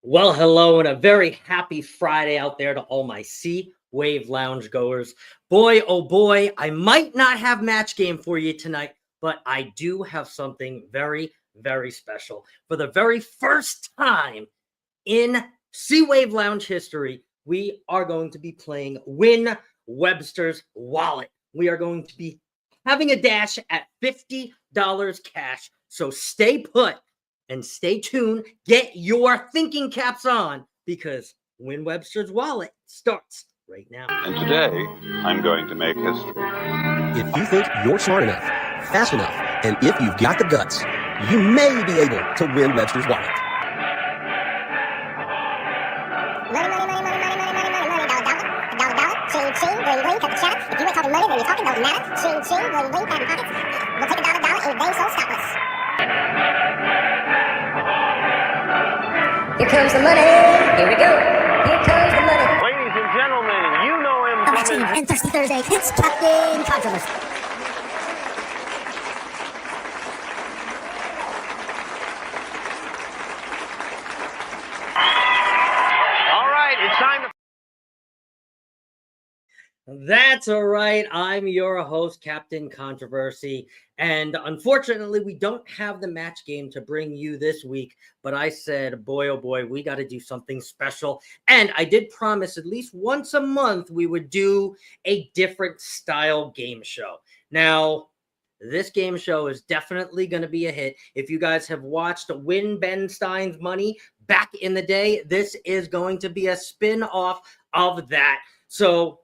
Well, hello, and a very happy Friday out there to all my Sea Wave Lounge goers. Boy, oh boy, I might not have match game for you tonight, but I do have something very, very special. For the very first time in Sea Wave Lounge history, we are going to be playing Win Webster's Wallet. We are going to be having a dash at $50 cash. So stay put and stay tuned. Get your thinking caps on because Win Webster's Wallet starts right now. And today, I'm going to make history. If you think you're smart enough, fast enough, and if you've got the guts, you may be able to win Webster's Wallet. Ching, ching, bling, bling, cut the chatter. If you ain't talking money, then you're talking don't matter. Ching, ching, bling, bling, pat in pockets. We'll take $1, and they so stop us. Here comes the money. Here we go. Here comes the money. Ladies and gentlemen, you know him. Matching and Thirsty Thursday. It's Captain Controversy. All right, it's time to. That's all right. I'm your host, Captain Controversy. And unfortunately, we don't have the match game to bring you this week. But I said, boy, oh boy, we got to do something special. And I did promise at least once a month we would do a different style game show. Now, this game show is definitely going to be a hit. If you guys have watched Win Ben Stein's Money back in the day, this is going to be a spin-off of that. So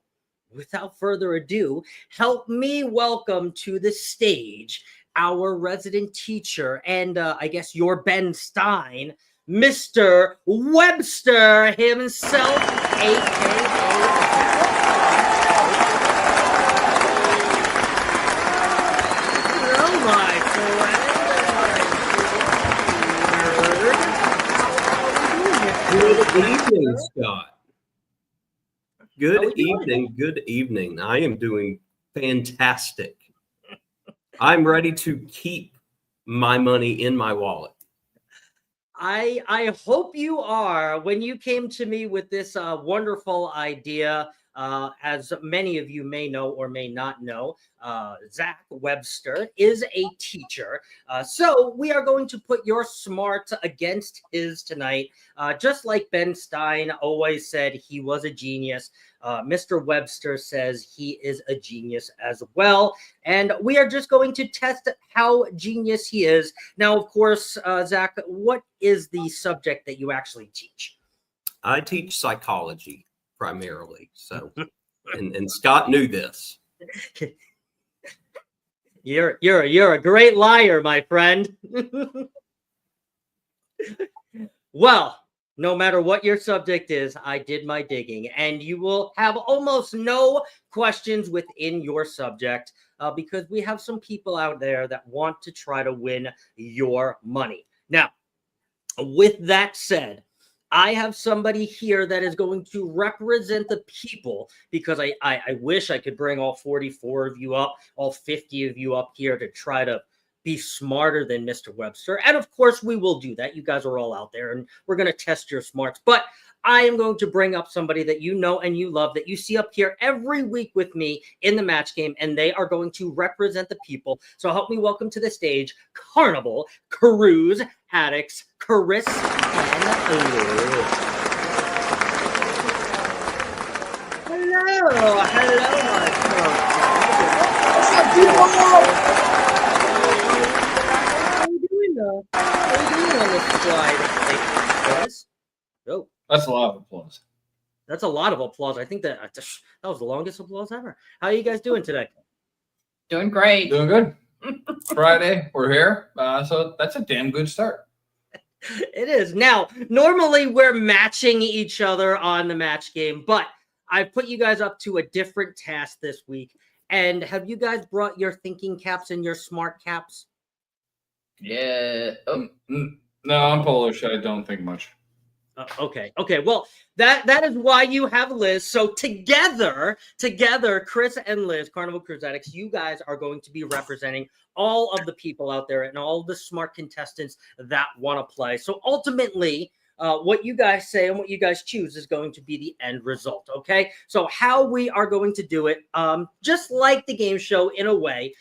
without further ado, help me welcome to the stage our resident teacher and I guess your Ben Stein, Mr. Webster himself, a.k.a. Hello, my friend. Good evening, Scott. How are Good you evening. Good evening. I am doing fantastic. I'm ready to keep my money in my wallet. I hope you are. When you came to me with this wonderful idea, as many of you may know or may not know, Zach Webster is a teacher. So we are going to put your smart against his tonight. Just like Ben Stein always said he was a genius, Mr. Webster says he is a genius as well. And we are just going to test how genius he is. Now, of course, Zach, what is the subject that you actually teach? I teach psychology primarily. So, and Scott knew this. You're a great liar, my friend. Well, no matter what your subject is, I did my digging, and you will have almost no questions within your subject because we have some people out there that want to try to win your money. Now, with that said, I have somebody here that is going to represent the people because I wish I could bring all 44 of you up, all 50 of you up here to try to be smarter than Mr. Webster. And of course, we will do that. You guys are all out there and we're going to test your smarts. But I am going to bring up somebody that you know and you love, that you see up here every week with me in the match game, and they are going to represent the people. So help me welcome to the stage Carnival, Cruise, Addicts, Chris, and Lou. Hello, my friend. How are you doing on this slide? Oh, That's a lot of applause. that's a lot of applause. I think that was the longest applause ever. How are you guys doing today? Doing great. Doing good. Friday, we're here. So that's a damn good start. It is. Now, normally we're matching each other on the match game, but I've put you guys up to a different task this week. And have you guys brought your thinking caps and your smart caps? Yeah. Oh, No, I'm Polish. I don't think much. Okay. Well, that is why you have Liz. So together, Chris and Liz, Carnival Cruise Addicts, you guys are going to be representing all of the people out there and all the smart contestants that want to play. So ultimately, what you guys say and what you guys choose is going to be the end result. Okay. So how we are going to do it, just like the game show in a way,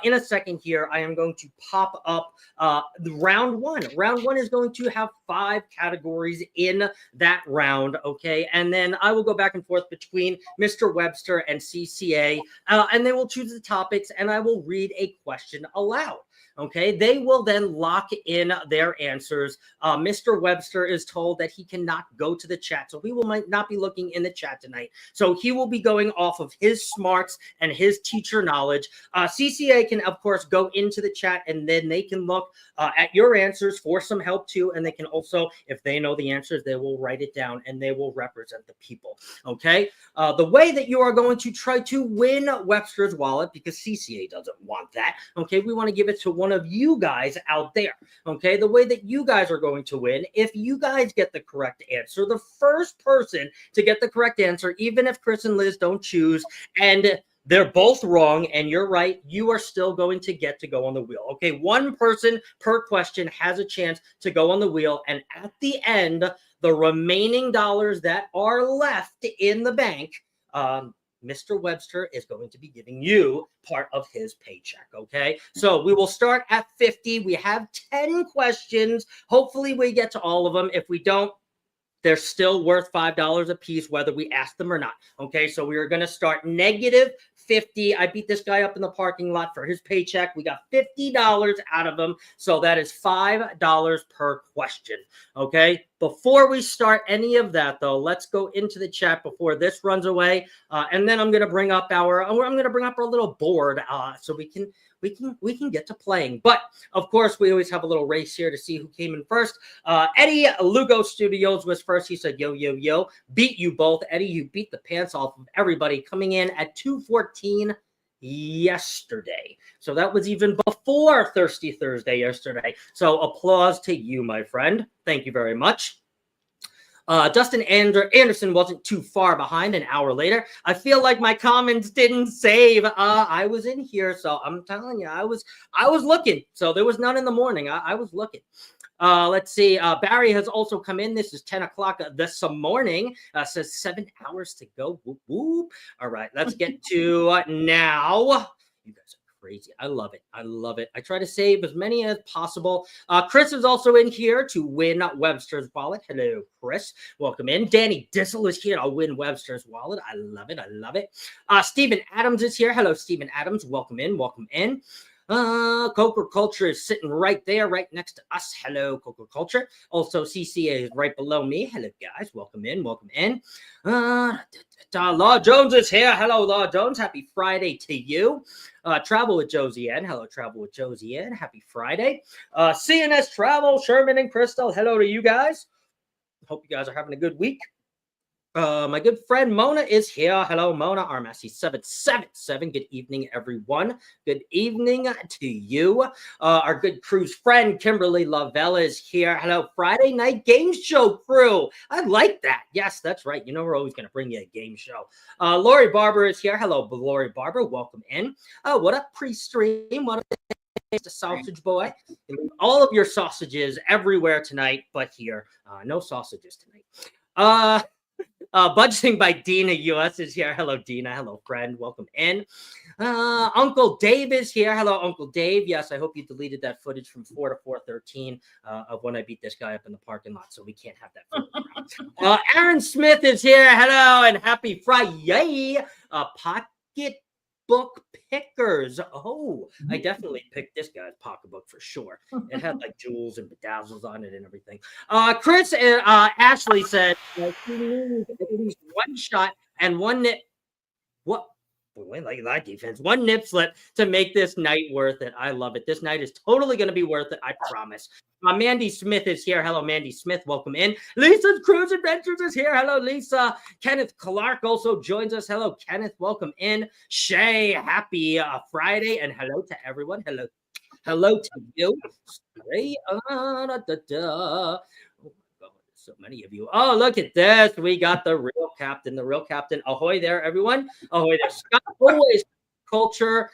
in a second here, I am going to pop up the round one. Round one is going to have 5 categories in that round. Okay. And then I will go back and forth between Mr. Webster and CCA, and they will choose the topics and I will read a question aloud. Okay, they will then lock in their answers. Mr. Webster is told that he cannot go to the chat, so we might not be looking in the chat tonight. So he will be going off of his smarts and his teacher knowledge. CCA can, of course, go into the chat and then they can look at your answers for some help too. And they can also, if they know the answers, they will write it down and they will represent the people. Okay, the way that you are going to try to win Webster's Wallet, because CCA doesn't want that. Okay, we want to give it to one of you guys out there. Okay, the way that you guys are going to win, if you guys get the correct answer, the first person to get the correct answer, even if Chris and Liz don't choose, and they're both wrong and you're right, you are still going to get to go on the wheel. Okay, one person per question has a chance to go on the wheel, and at the end, the remaining dollars that are left in the bank, Mr. Webster is going to be giving you part of his paycheck, okay? So we will start at 50. We have 10 questions. Hopefully we get to all of them. If we don't, they're still worth $5 a piece, whether we ask them or not, okay? So we are going to start negative 50. I beat this guy up in the parking lot for his paycheck. We got $50 out of him, so that is $5 per question, okay? Before we start any of that, though, let's go into the chat before this runs away, and then I'm going to bring up our little board so we can get to playing. But of course, we always have a little race here to see who came in first. Eddie Lugo Studios was first. He said, yo, yo, yo, beat you both. Eddie, you beat the pants off of everybody, coming in at 214 yesterday. So that was even before Thirsty Thursday yesterday. So applause to you, my friend. Thank you very much. Dustin Anderson wasn't too far behind an hour later. I feel like my comments didn't save. I was in here, so I'm telling you, I was looking. So there was none in the morning. I was looking. Let's see. Barry has also come in. This is 10 o'clock this morning. Says 7 hours to go. Whoop, whoop. All right, let's get to now. You guys are crazy. I love it. I love it. I try to save as many as possible. Chris is also in here to win Webster's Wallet. Hello, Chris. Welcome in. Danny Dissel is here to win Webster's Wallet. I love it. I love it. Stephen Adams is here. Hello, Stephen Adams. Welcome in. Welcome in. Coca Culture is sitting right there, right next to us. Hello, Coca Culture. Also, CCA is right below me. Hello, guys. Welcome in. Welcome in. Law Jones is here. Hello, Law Jones. Happy Friday to you. Travel with Josie N. Hello, Travel with Josie N. Happy Friday. CNS Travel, Sherman and Crystal. Hello to you guys. Hope you guys are having a good week. My good friend Mona is here. Hello, Mona. RMSC 777. Good evening, everyone. Good evening to you. Our good crew's friend Kimberly Lavelle is here. Hello, Friday night game show crew. I like that. Yes, that's right. You know, we're always going to bring you a game show. Lori Barber is here. Hello, Lori Barber. Welcome in. What up, pre-stream? What up? The sausage boy. All of your sausages everywhere tonight, but here, no sausages tonight. Budgeting by Dina US is here. Hello, Dina. Hello, friend. Welcome in. Uncle Dave is here. Hello, Uncle Dave. Yes, I hope you deleted that footage from 4 to 4:13 of when I beat this guy up in the parking lot, so we can't have that. Aaron Smith is here. Hello, and happy Friday. Pocketbook pickers. Oh, I definitely picked this guy's pocketbook for sure. It had like jewels and bedazzles on it and everything. Chris and Ashley said she needs at least one shot and one nip. What? Boy, like that defense. One nip slip to make this night worth it. I love it. This night is totally going to be worth it. I promise. Mandy Smith is here. Hello, Mandy Smith. Welcome in. Lisa's Cruise Adventures is here. Hello, Lisa. Kenneth Clark also joins us. Hello, Kenneth. Welcome in. Shay, happy Friday. And hello to everyone. Hello to you. So many of you. Oh, look at this. We got the real captain. The real captain. Ahoy there, everyone. Ahoy there. Scott always culture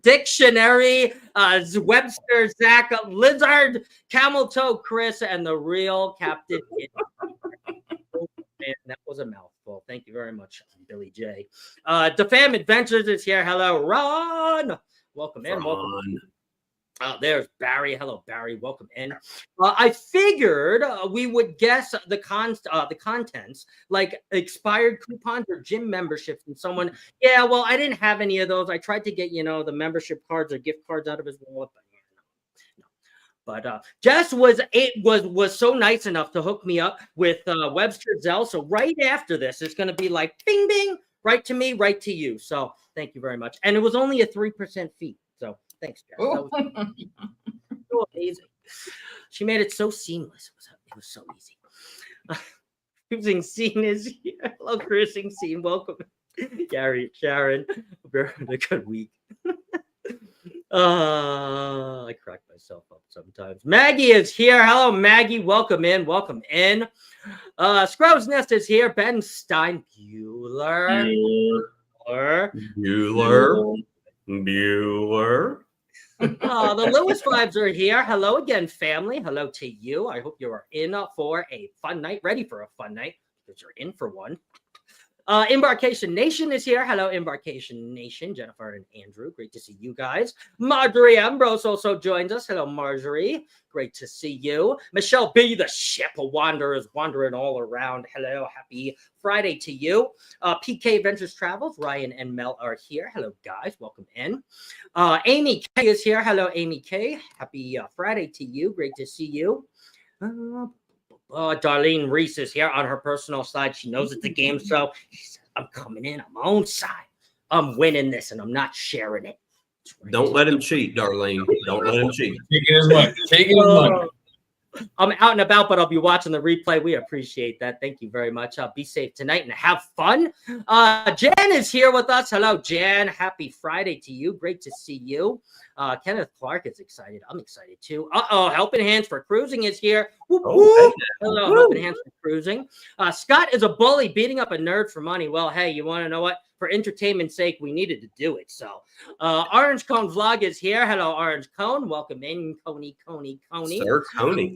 dictionary, Webster, Zach, Lizard, Camel Toe, Chris, and the real Captain. Man, that was a mouthful. Thank you very much, Billy J. DeFam Adventures is here. Hello, Ron. Welcome in. Welcome. There's Barry. Hello, Barry. Welcome in. I figured we would guess the contents, like expired coupons or gym memberships, and someone. Yeah, well, I didn't have any of those. I tried to get the membership cards or gift cards out of his wallet, but no. But Jess was so nice enough to hook me up with Webster Zell. So right after this, it's going to be like bing bing, right to me, right to you. So thank you very much. And it was only a 3% fee. So thanks, Jess. That was so amazing. She made it so seamless. It was so easy. Cruising Scene is here. Hello, Cruising Scene. Welcome, Gary, Sharon. We're having a good week. I crack myself up sometimes. Maggie is here. Hello, Maggie. Welcome in. Welcome in. Scrub's Nest is here. Ben Stein. Bueller. The Lewis vibes are here. Hello again, family. Hello to you. I hope you are in for a fun night, ready for a fun night, because you're in for one. Embarkation Nation is here. Hello, Embarkation Nation. Jennifer and Andrew. Great to see you guys. Marjorie Ambrose also joins us. Hello, Marjorie. Great to see you. Michelle B., the ship of wanderers, wandering all around. Hello, happy Friday to you. PK Adventures Travels. Ryan and Mel are here. Hello, guys. Welcome in. Amy K is here. Hello, Amy K. Happy Friday to you. Great to see you. Darlene Reese is here on her personal side. She knows it's a game show. She said, I'm coming in on my own side. I'm winning this, and I'm not sharing it. Don't let him cheat, Darlene. Don't let him cheat. Taking his money. Taking his money. I'm out and about, but I'll be watching the replay. We appreciate that. Thank you very much. Be safe tonight and have fun. Jan is here with us. Hello, Jan. Happy Friday to you. Great to see you. Kenneth Clark is excited. I'm excited too. Helping Hands for Cruising is here. Whoop, whoop. Hello, Helping Hands for Cruising. Scott is a bully beating up a nerd for money. Well, hey, you want to know what? For entertainment's sake, we needed to do it. So, Orange Cone Vlog is here. Hello, Orange Cone. Welcome in, Coney. Sir, Coney.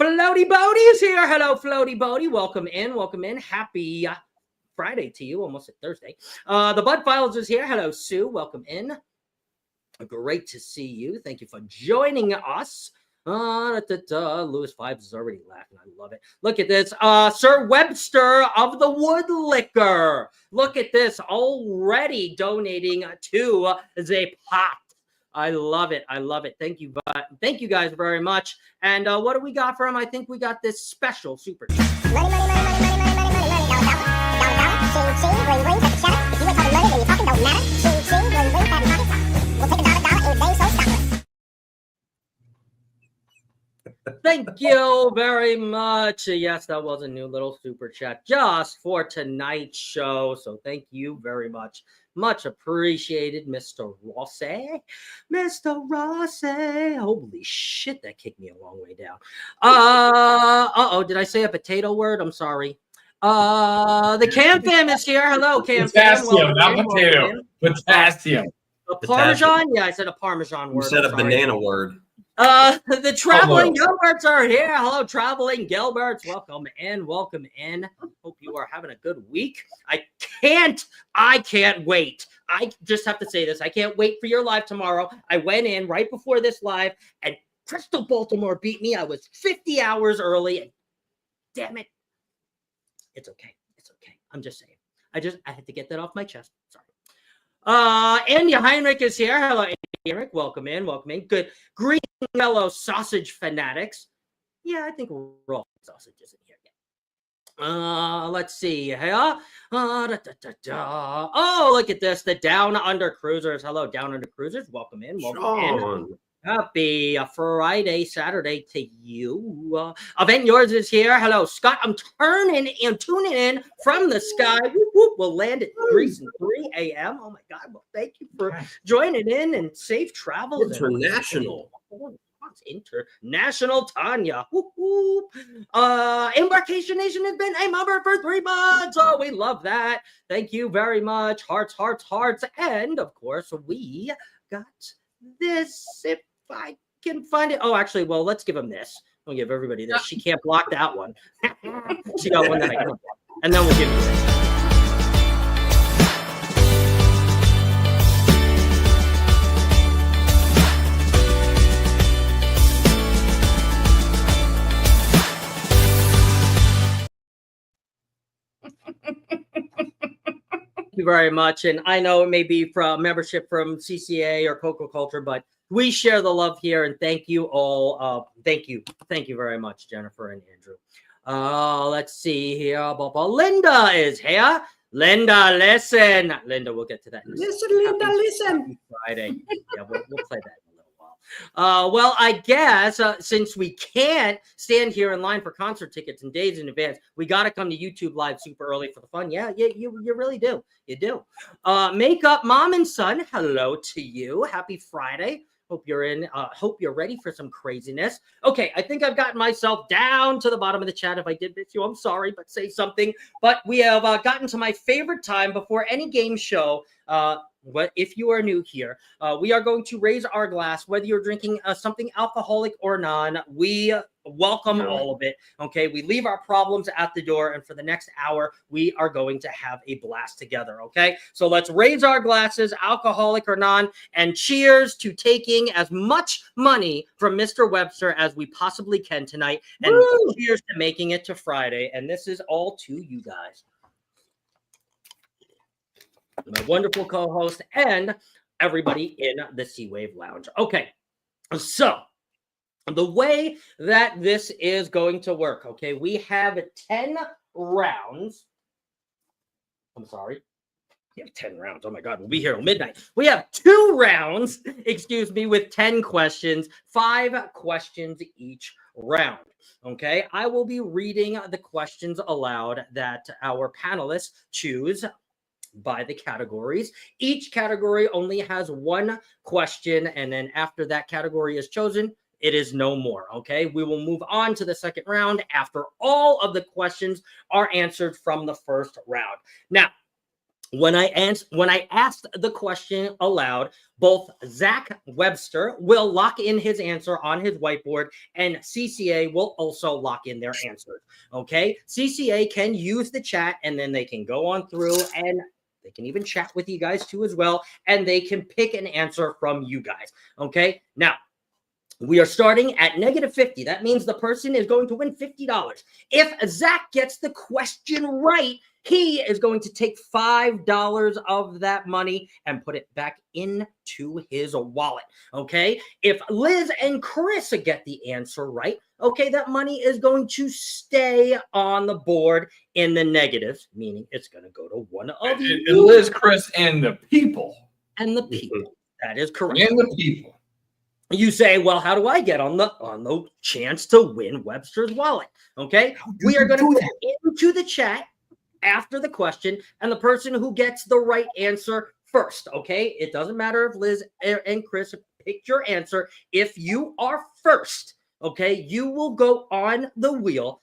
Floaty Bodie is here. Hello, Floaty Bodie. Welcome in. Welcome in. Happy Friday to you. Almost at Thursday. The Bud Files is here. Hello, Sue. Welcome in. Great to see you. Thank you for joining us. Lewis Vibes is already laughing. I love it. Look at this. Sir Webster of the Wood Liquor. Look at this. Already donating to the pot. I love it. I love it. Thank you. Thank you guys very much. And what do we got for him? I think we got this special super chat. Money, money, money, money, money, money, money, money, dollar, ching, ching, ring, ring, take a cheddar. If you ain't talking money, then you're talking don't matter. Ching, ching, ring, ring, pat pockets. We'll take a dollar, and they so stop us. Thank you very much. Yes, that was a new little super chat just for tonight's show. So thank you very much. Much appreciated, Mr. Rossi. Mr. Rossi. Holy shit, that kicked me a long way down. Did I say a potato word? I'm sorry. The Cam Fam is here. Hello, Cam Fam. Potassium, not potato. Potassium. A Parmesan? Yeah, I said a Parmesan word. You said a banana word. The Traveling Gilberts are here. Hello, Traveling Gilberts. Welcome in. Welcome in. Hope you are having a good week. I can't wait. I just have to say this. I can't wait for your live tomorrow. I went in right before this live and Crystal Baltimore beat me. I was 50 hours early. And damn it. It's okay. It's okay. I'm just saying. I had to get that off my chest. Sorry. Andy Heinrich is here. Hello, Andy Heinrich. Welcome in. Welcome in. Good. Green fellow sausage fanatics. Yeah, I think we're all sausages in here. Let's see. Oh, look at this. The Down Under Cruisers. Hello, Down Under Cruisers. Welcome in. Welcome in. Happy Friday, Saturday to you. Event Yours is here. Hello, Scott. I'm tuning in from the sky. Whoop, whoop. We'll land at 3 a.m. Oh, my God. Well, thank you for joining in and safe travels. International. International Tanya. Whoop, whoop. Embarkation Nation has been a member for 3 months. Oh, we love that. Thank you very much. Hearts, hearts, hearts. And of course, we got this. If I can find it. Oh, actually, well, let's give them this. We'll give everybody this. She can't block that one. She got one that I can block. And then we'll give you this. Thank you very much. And I know it may be from membership from CCA or Cocoa Culture, but we share the love here. And thank you all. Thank you. Thank you very much, Jennifer and Andrew. Let's see here. Linda is here. Linda, listen. Linda, we'll get to that. Listen, Linda, listen. Friday. Yeah, we'll play that in a little while. Well, I guess since we can't stand here in line for concert tickets and days in advance, we got to come to YouTube Live super early for the fun. Yeah, you really do. You do. Makeup Mom and Son, hello to you. Happy Friday. Hope you're in. Hope you're ready for some craziness. Okay, I think I've gotten myself down to the bottom of the chat. If I did miss you, I'm sorry, but say something. But we have gotten to my favorite time before any game show. If you are new here, we are going to raise our glass, whether you're drinking something alcoholic or non. We welcome all of it. Okay, we leave our problems at the door, and for the next hour, we are going to have a blast together. Okay, so let's raise our glasses, alcoholic or non, and cheers to taking as much money from Mr. Webster as we possibly can tonight, and cheers to making it to Friday. And this is all to you guys. My wonderful co-host and everybody in the C-Wave Lounge. Okay, so the way that this is going to work, okay, we have 10 rounds. I'm sorry. We have 10 rounds. Oh my God, we'll be here till midnight. We have 2 rounds, excuse me, with 10 questions, 5 questions each round. Okay, I will be reading the questions aloud that our panelists choose by the categories. Each category only has 1 question, and then after that category is chosen, it is no more. Okay, we will move on to the second round after all of the questions are answered from the first round. Now, when I asked the question aloud, both Zach Webster will lock in his answer on his whiteboard, and CCA will also lock in their answers. Okay, CCA can use the chat, and then they can go on through, and they can even chat with you guys too as well, and they can pick an answer from you guys. Okay, now we are starting at -50. That means the person is going to win $50. If Zach gets the question right, he is going to take $5 of that money and put it back into his wallet. Okay, if Liz and Chris get the answer right, okay, that money is going to stay on the board in the negatives, meaning it's going to go to one of you. Liz, Chris, and the people. And the people. That is correct. And the people. You say, well, how do I get on the chance to win Webster's Wallet? Okay, we are going to put it into the chat after the question, and the person who gets the right answer first. Okay, it doesn't matter if Liz and Chris picked your answer. If you are first, okay, you will go on the wheel,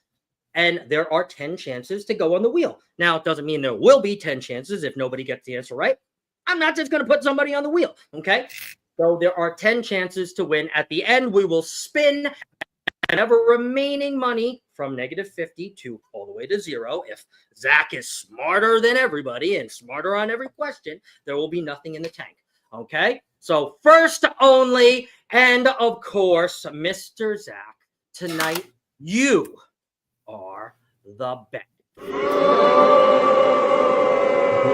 and there are 10 chances to go on the wheel. Now, it doesn't mean there will be 10 chances if nobody gets the answer right. I'm not just going to put somebody on the wheel. Okay. So there are 10 chances to win. At the end, we will spin whatever remaining money from -50 to all the way to 0. If Zach is smarter than everybody and smarter on every question, there will be nothing in the tank. Okay? So first only, and of course, Mr. Zach, tonight you are the best.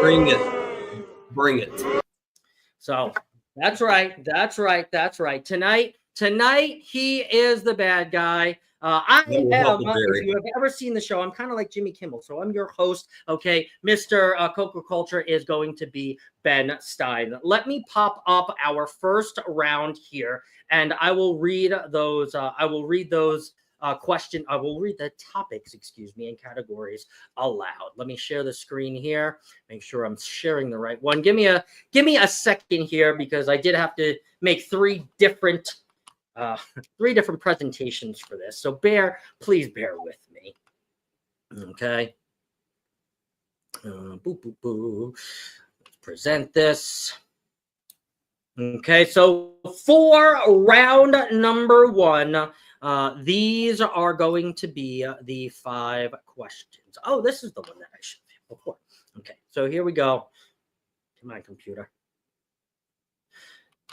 Bring it. Bring it. So that's right. That's right. That's right. Tonight, he is the bad guy. I am, if you have ever seen the show, I'm kind of like Jimmy Kimmel. So I'm your host. Okay. Mr. Cocoa Culture is going to be Ben Stein. Let me pop up our first round here, and I will read those. I will read the topics, excuse me, and categories aloud. Let me share the screen here. Make sure I'm sharing the right one. Give me a second here, because I did have to make 3 different three different presentations for this. So please bear with me. Okay. Boo, boo, boo. Let's present this. Okay, so for round number one, these are going to be the 5 questions. Oh, this is the one that I should have before. Okay, so here we go to my computer.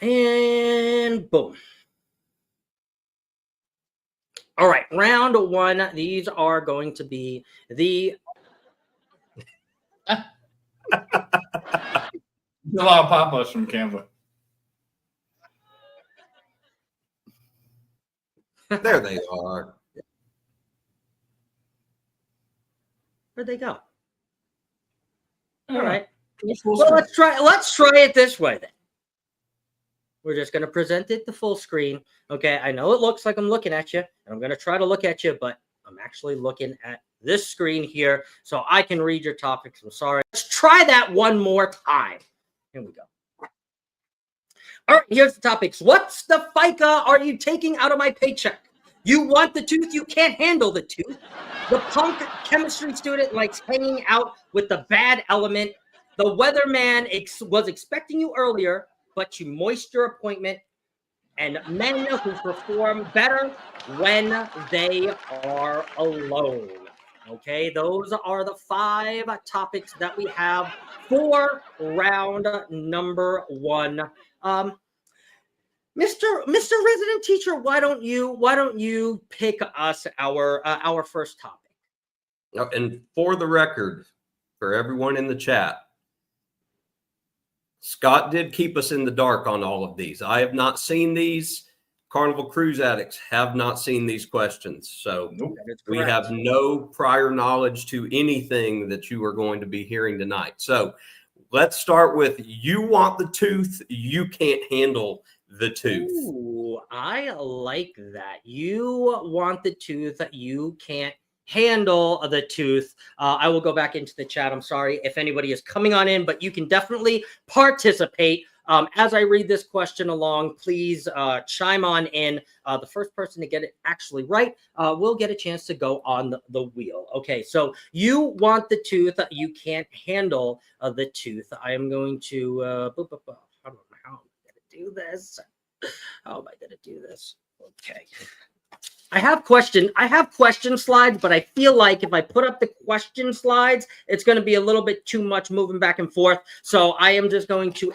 And boom. All right, round one. These are going to be the A lot of papas from Canva. There they are. where'd they go? Yeah. All right. Full Well, screen. let's try it this way then. We're just going to present it the full screen. Okay, I know it looks like I'm looking at you, and I'm going to try to look at you, but I'm actually looking at this screen here so I can read your topics. I'm sorry. Let's try that one more time. Here we go. All right, here's the topics. What's the FICA are you taking out of my paycheck? You want the tooth, you can't handle the tooth. The punk chemistry student likes hanging out with the bad element. The weatherman was expecting you earlier, but you moist your appointment. And men who perform better when they are alone. Okay, those are the 5 topics that we have for round number one. Mr. Resident Teacher, why don't you pick us our first topic? And for the record, for everyone in the chat, Scott did keep us in the dark on all of these. I have not seen these. Carnival Cruise Addicts have not seen these questions. So Nope. we have no prior knowledge to anything that you are going to be hearing tonight. So let's start with, you want the tooth, you can't handle the tooth. Ooh, I like that. You want the tooth, you can't handle the tooth. I will go back into the chat. I'm sorry if anybody is coming on in, but you can definitely participate. As I read this question along, please chime on in. The first person to get it actually right will get a chance to go on the wheel. Okay, so you want the tooth, you can't handle the tooth. I am going to, I don't know how I'm going to do this. How am I going to do this? Okay. I have question slides, but I feel like if I put up the question slides, it's going to be a little bit too much moving back and forth. So I am just going to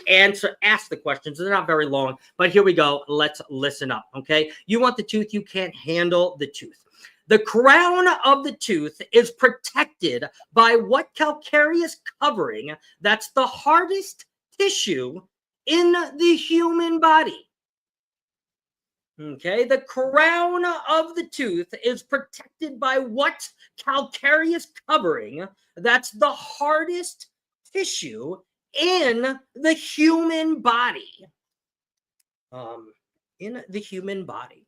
ask the questions. They're not very long, but here we go. Let's listen up. Okay. You want the tooth. You can't handle the tooth. The crown of the tooth is protected by what calcareous covering? That's the hardest tissue in the human body. Okay, the crown of the tooth is protected by what calcareous covering? That's the hardest tissue in the human body. In the human body.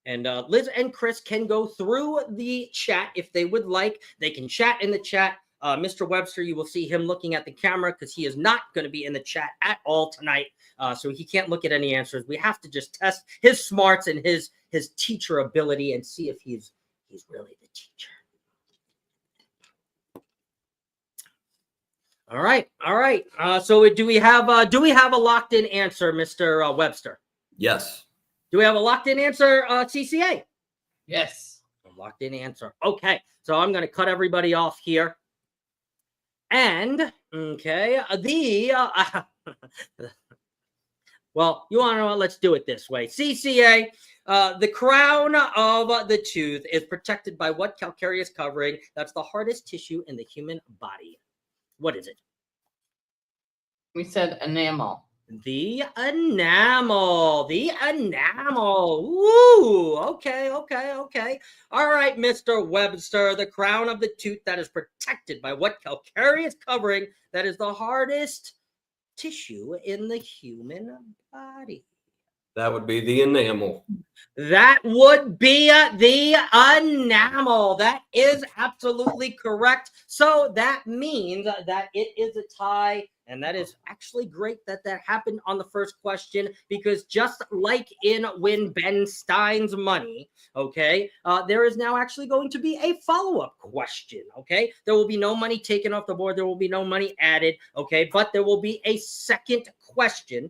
And Liz and Chris can go through the chat if they would like. They can chat in the chat. Mr. Webster, you will see him looking at the camera because he is not going to be in the chat at all tonight. So he can't look at any answers. We have to just test his smarts and his teacher ability and see if he's really the teacher. All right. So do we have a locked in answer, Mr. Webster? Yes. Do we have a locked in answer, CCA? Yes. A locked in answer. Okay. So I'm going to cut everybody off here. And okay, well, you want to know what? Let's do it this way. CCA, the crown of the tooth is protected by what calcareous covering? That's the hardest tissue in the human body. What is it? We said enamel. The enamel. The enamel. Woo. Okay. All right, Mr. Webster. The crown of the tooth that is protected by what calcareous covering? That is the hardest tissue in the human body. That would be the enamel. That would be the enamel. That is absolutely correct. So that means that it is a tie And that is actually great that that happened on the first question, because just like in Win Ben Stein's Money, okay, there is now actually going to be a follow-up question, okay? There will be no money taken off the board. There will be no money added, okay? But there will be a second question,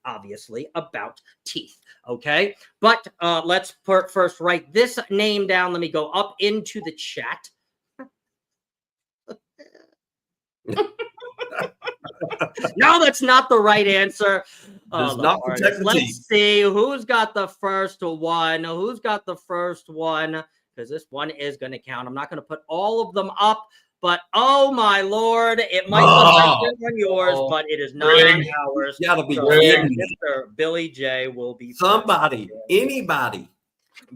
obviously, about teeth, okay? But let's first write this name down. Let me go up into the chat. No, that's not the right answer. Does not protect the teeth. Let's see who's got the first one. Who's got the first one? Because this one is going to count. I'm not going to put all of them up, but oh my Lord, it might look like on yours, but it is not on ours. You gotta be So, kidding me. Mr. Billy J will be Somebody, first. anybody.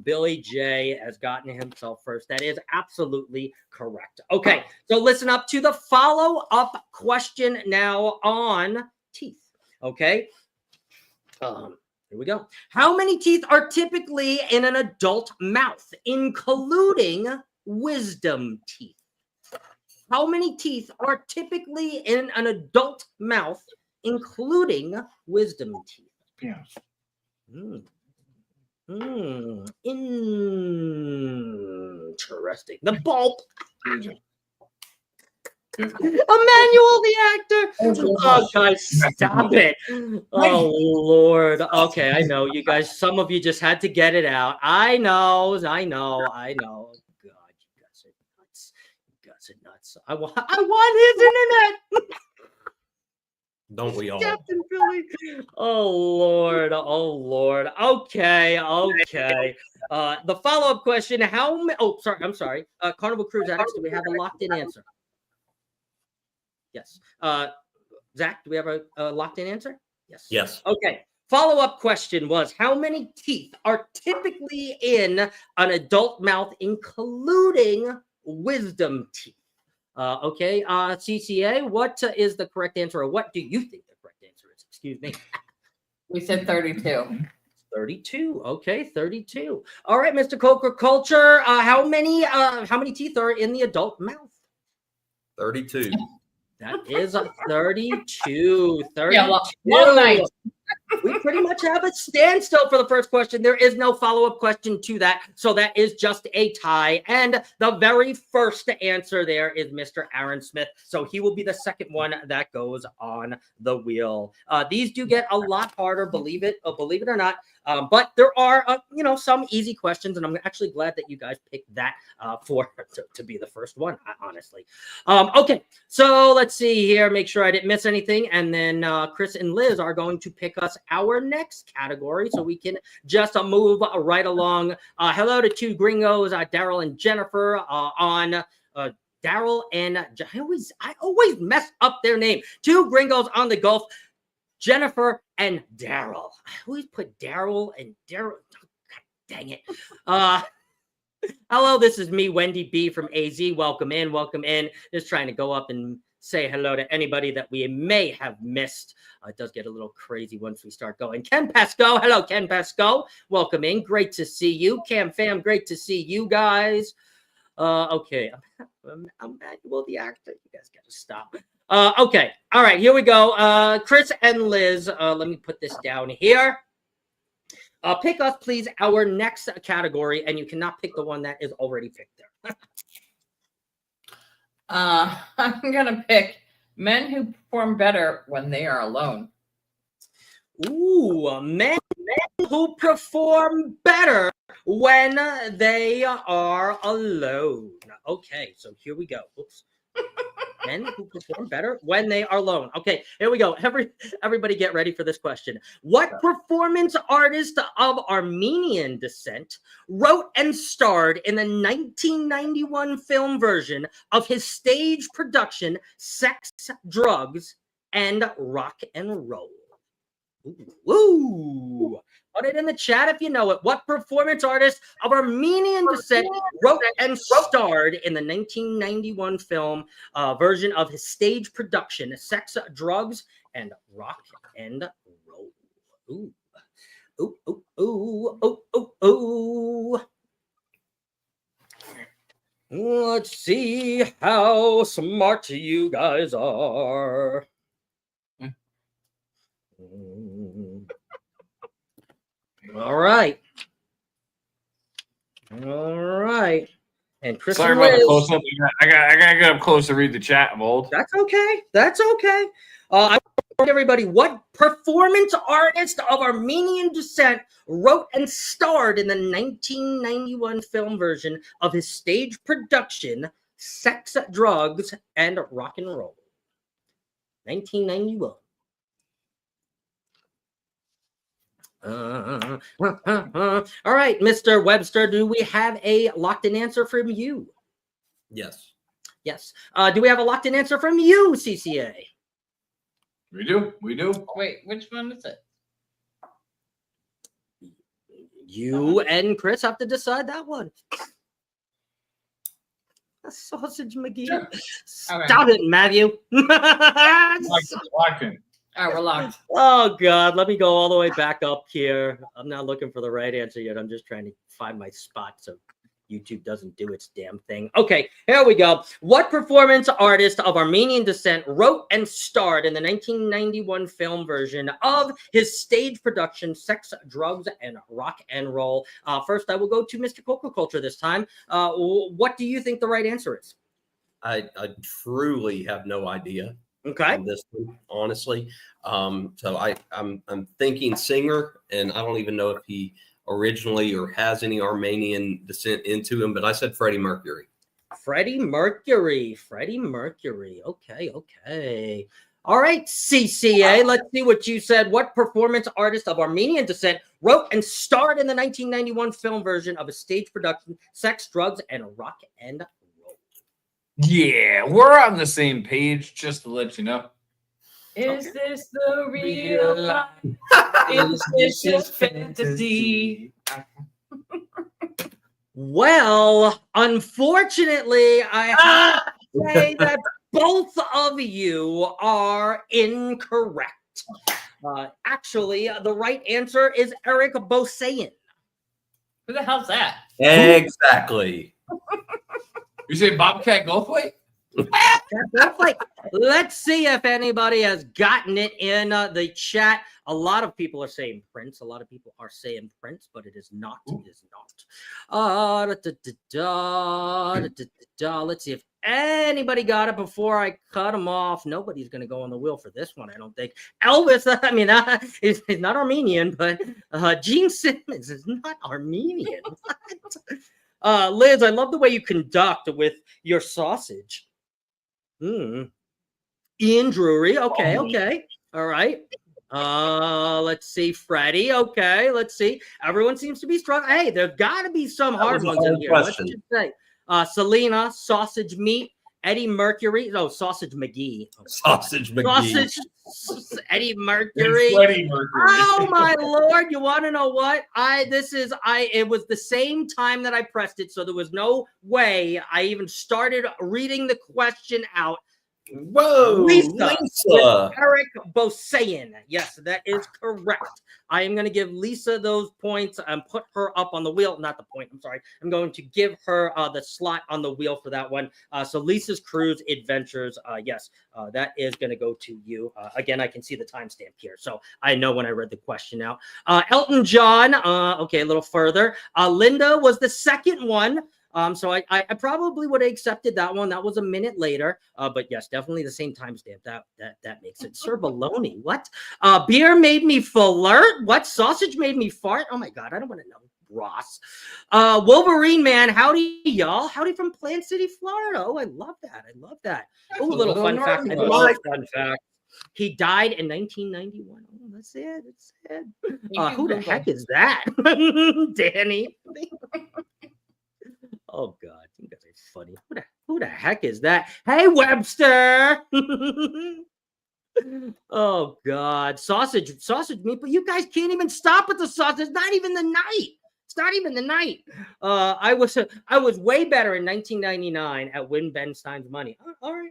Billy J has gotten himself first. That is absolutely correct. Okay, so listen up to the follow-up question now on teeth. Okay, here we go. How many teeth are typically in an adult mouth, including wisdom teeth? How many teeth are typically in an adult mouth, including wisdom teeth? Yeah. Interesting. The bulb. Emmanuel the actor. Oh, guys, stop it. Oh, Lord. Okay, I know. You guys, some of you just had to get it out. I know. God, you guys are nuts. You guys are nuts. I want his internet. Don't we all? Captain Billy. Oh Lord. Okay. The follow-up question: I'm sorry. Carnival Cruise Addicts, do we have a locked-in answer? Yes. Zach, do we have a locked-in answer? Yes. Yes. Okay. Follow-up question was: how many teeth are typically in an adult mouth, including wisdom teeth? Okay, CCA, what is the correct answer, or what do you think the correct answer is? Excuse me. We said 32. 32. Okay, 32. All right, Mr. Coca Culture, how many teeth are in the adult mouth? 32. That is a 32. 32. Yeah, long night. We pretty much have a standstill for the first question. There is no follow-up question to that. So that is just a tie. And the very first answer there is Mr. Aaron Smith. So he will be the second one that goes on the wheel. These do get a lot harder, believe it or not. But there are, some easy questions, and I'm actually glad that you guys picked that to be the first one, honestly. Okay, so let's see here. Make sure I didn't miss anything, and then Chris and Liz are going to pick us our next category, so we can just move right along. Hello to two gringos, Daryl and Jennifer, on. Daryl and I always mess up their name. Two gringos on the Gulf. Jennifer and Daryl. I always put Daryl and Daryl. Oh, God dang it. Hello, this is me, Wendy B from AZ. Welcome in. Just trying to go up and say hello to anybody that we may have missed. It does get a little crazy once we start going. Ken Pasco. Hello, Ken Pasco. Welcome in. Great to see you. Cam Fam, great to see you guys. Okay. I'm Emmanuel the actor. You guys got to stop. Okay. All right. Here we go. Chris and Liz, let me put this down here. Pick us, please, our next category, and you cannot pick the one that is already picked there. I'm going to pick men who perform better when they are alone. Ooh, men who perform better when they are alone. Okay, so here we go. Oops. Men who perform better when they are alone. Okay, here we go. Everybody get ready for this question. What performance artist of Armenian descent wrote and starred in the 1991 film version of his stage production Sex, Drugs, and Rock and Roll? Ooh. Put it in the chat if you know it. What performance artist of Armenian descent wrote and starred in the 1991 film version of his stage production, Sex, Drugs, and Rock and Roll? Ooh. Ooh, ooh, ooh, ooh, ooh, ooh. Let's see how smart you guys are. All right. All right. And Chris Sorry and about the Liz. close up. I gotta get up close to read the chat, Bold. That's okay. That's okay. I want everybody, what performance artist of Armenian descent wrote and starred in the 1991 film version of his stage production, Sex, Drugs, and Rock and Roll? 1991. All right, Mr. Webster, do we have a locked-in answer from you? Yes. Yes. Do we have a locked-in answer from you, CCA? We do. Wait, which one is it? You and Chris have to decide that one. Sausage McGee. Sure. Stop it, Matthew. Locked in. All right, we're locked. Oh, God. Let me go all the way back up here. I'm not looking for the right answer yet. I'm just trying to find my spot so YouTube doesn't do its damn thing. Okay, here we go. What performance artist of Armenian descent wrote and starred in the 1991 film version of his stage production, Sex, Drugs, and Rock and Roll? First, I will go to Mr. Coca Culture this time. What do you think the right answer is? I truly have no idea. Okay. On this one, honestly. So I'm thinking singer, and I don't even know if he originally or has any Armenian descent into him, but I said Freddie Mercury. Freddie Mercury. Okay. All right, CCA, let's see what you said. What performance artist of Armenian descent wrote and starred in the 1991 film version of a stage production, Sex, Drugs, and Rock and Roll? Yeah, we're on the same page, just to let you know. Is this the real life? Is this just fantasy? Well, unfortunately, I have to say that both of you are incorrect. Actually, the right answer is Eric Bosayan. Who the hell's that? Exactly. You say Bobcat Goldthwait? Let's see if anybody has gotten it in the chat. A lot of people are saying Prince. A lot of people are saying Prince, but it is not. It is not. Let's see if anybody got it before I cut him off. Nobody's going to go on the wheel for this one, I don't think. Elvis, I mean, he's not Armenian, but Gene Simmons is not Armenian. Liz, I love the way you conduct with your sausage. Ian Drury. Okay. All right. Let's see. Freddie. Okay. Let's see. Everyone seems to be strong. Hey, there's got to be some hard ones in here. Question. Let's just say Selena, Sausage Meat, Eddie Mercury. No, Sausage McGee. Sausage McGee. Eddie Mercury. Freddie Mercury. Oh my Lord! You want to know what? It was the same time that I pressed it, so there was no way I even started reading the question out. Whoa, Lisa. Eric Bosayan. Yes, that is correct. I am going to give Lisa those points and put her up on the wheel. Not the point. I'm sorry. I'm going to give her the slot on the wheel for that one. So Lisa's Cruise Adventures. Yes, that is going to go to you. Again, I can see the timestamp here, so I know when I read the question out. Elton John. Okay, a little further. Linda was the second one. So I probably would have accepted that one. That was a minute later. But yes, definitely the same timestamp. That makes it. Sir Baloney. What? Beer made me flirt. What? Sausage made me fart. Oh my God, I don't want to know. Ross. Wolverine Man. Howdy, y'all. Howdy from Plant City, Florida. Oh, I love that. Oh, little fun fact. Fun fact. He died in 1991. Oh, that's it. Who the heck is that? Danny. Oh God, you guys are funny. Who the heck is that? Hey, Webster. Oh God, sausage meat. But you guys can't even stop at the sausage. Not even the night. It's not even the night. I was way better in 1999 at Win Ben Stein's Money. All right.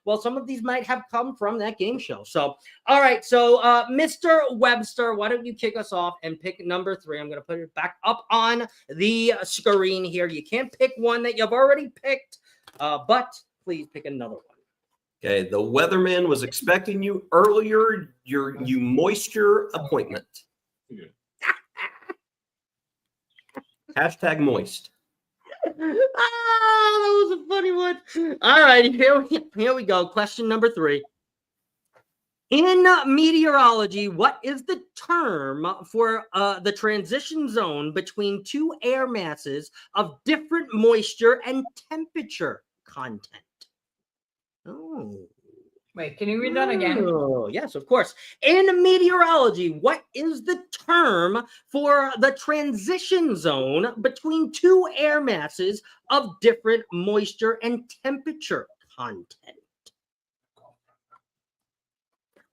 Well, some of these might have come from that game show. So, all right. So, Mr. Webster, why don't you kick us off and pick number 3? I'm going to put it back up on the screen here. You can't pick one that you've already picked, but please pick another one. Okay, the weatherman was expecting you earlier. You moisture appointment. Hashtag moist. That was a funny one. All right, here we go. Question number 3. In meteorology, what is the term for the transition zone between two air masses of different moisture and temperature content? Oh. Wait, can you read that again? Oh, yes, of course. In meteorology, what is the term for the transition zone between two air masses of different moisture and temperature content?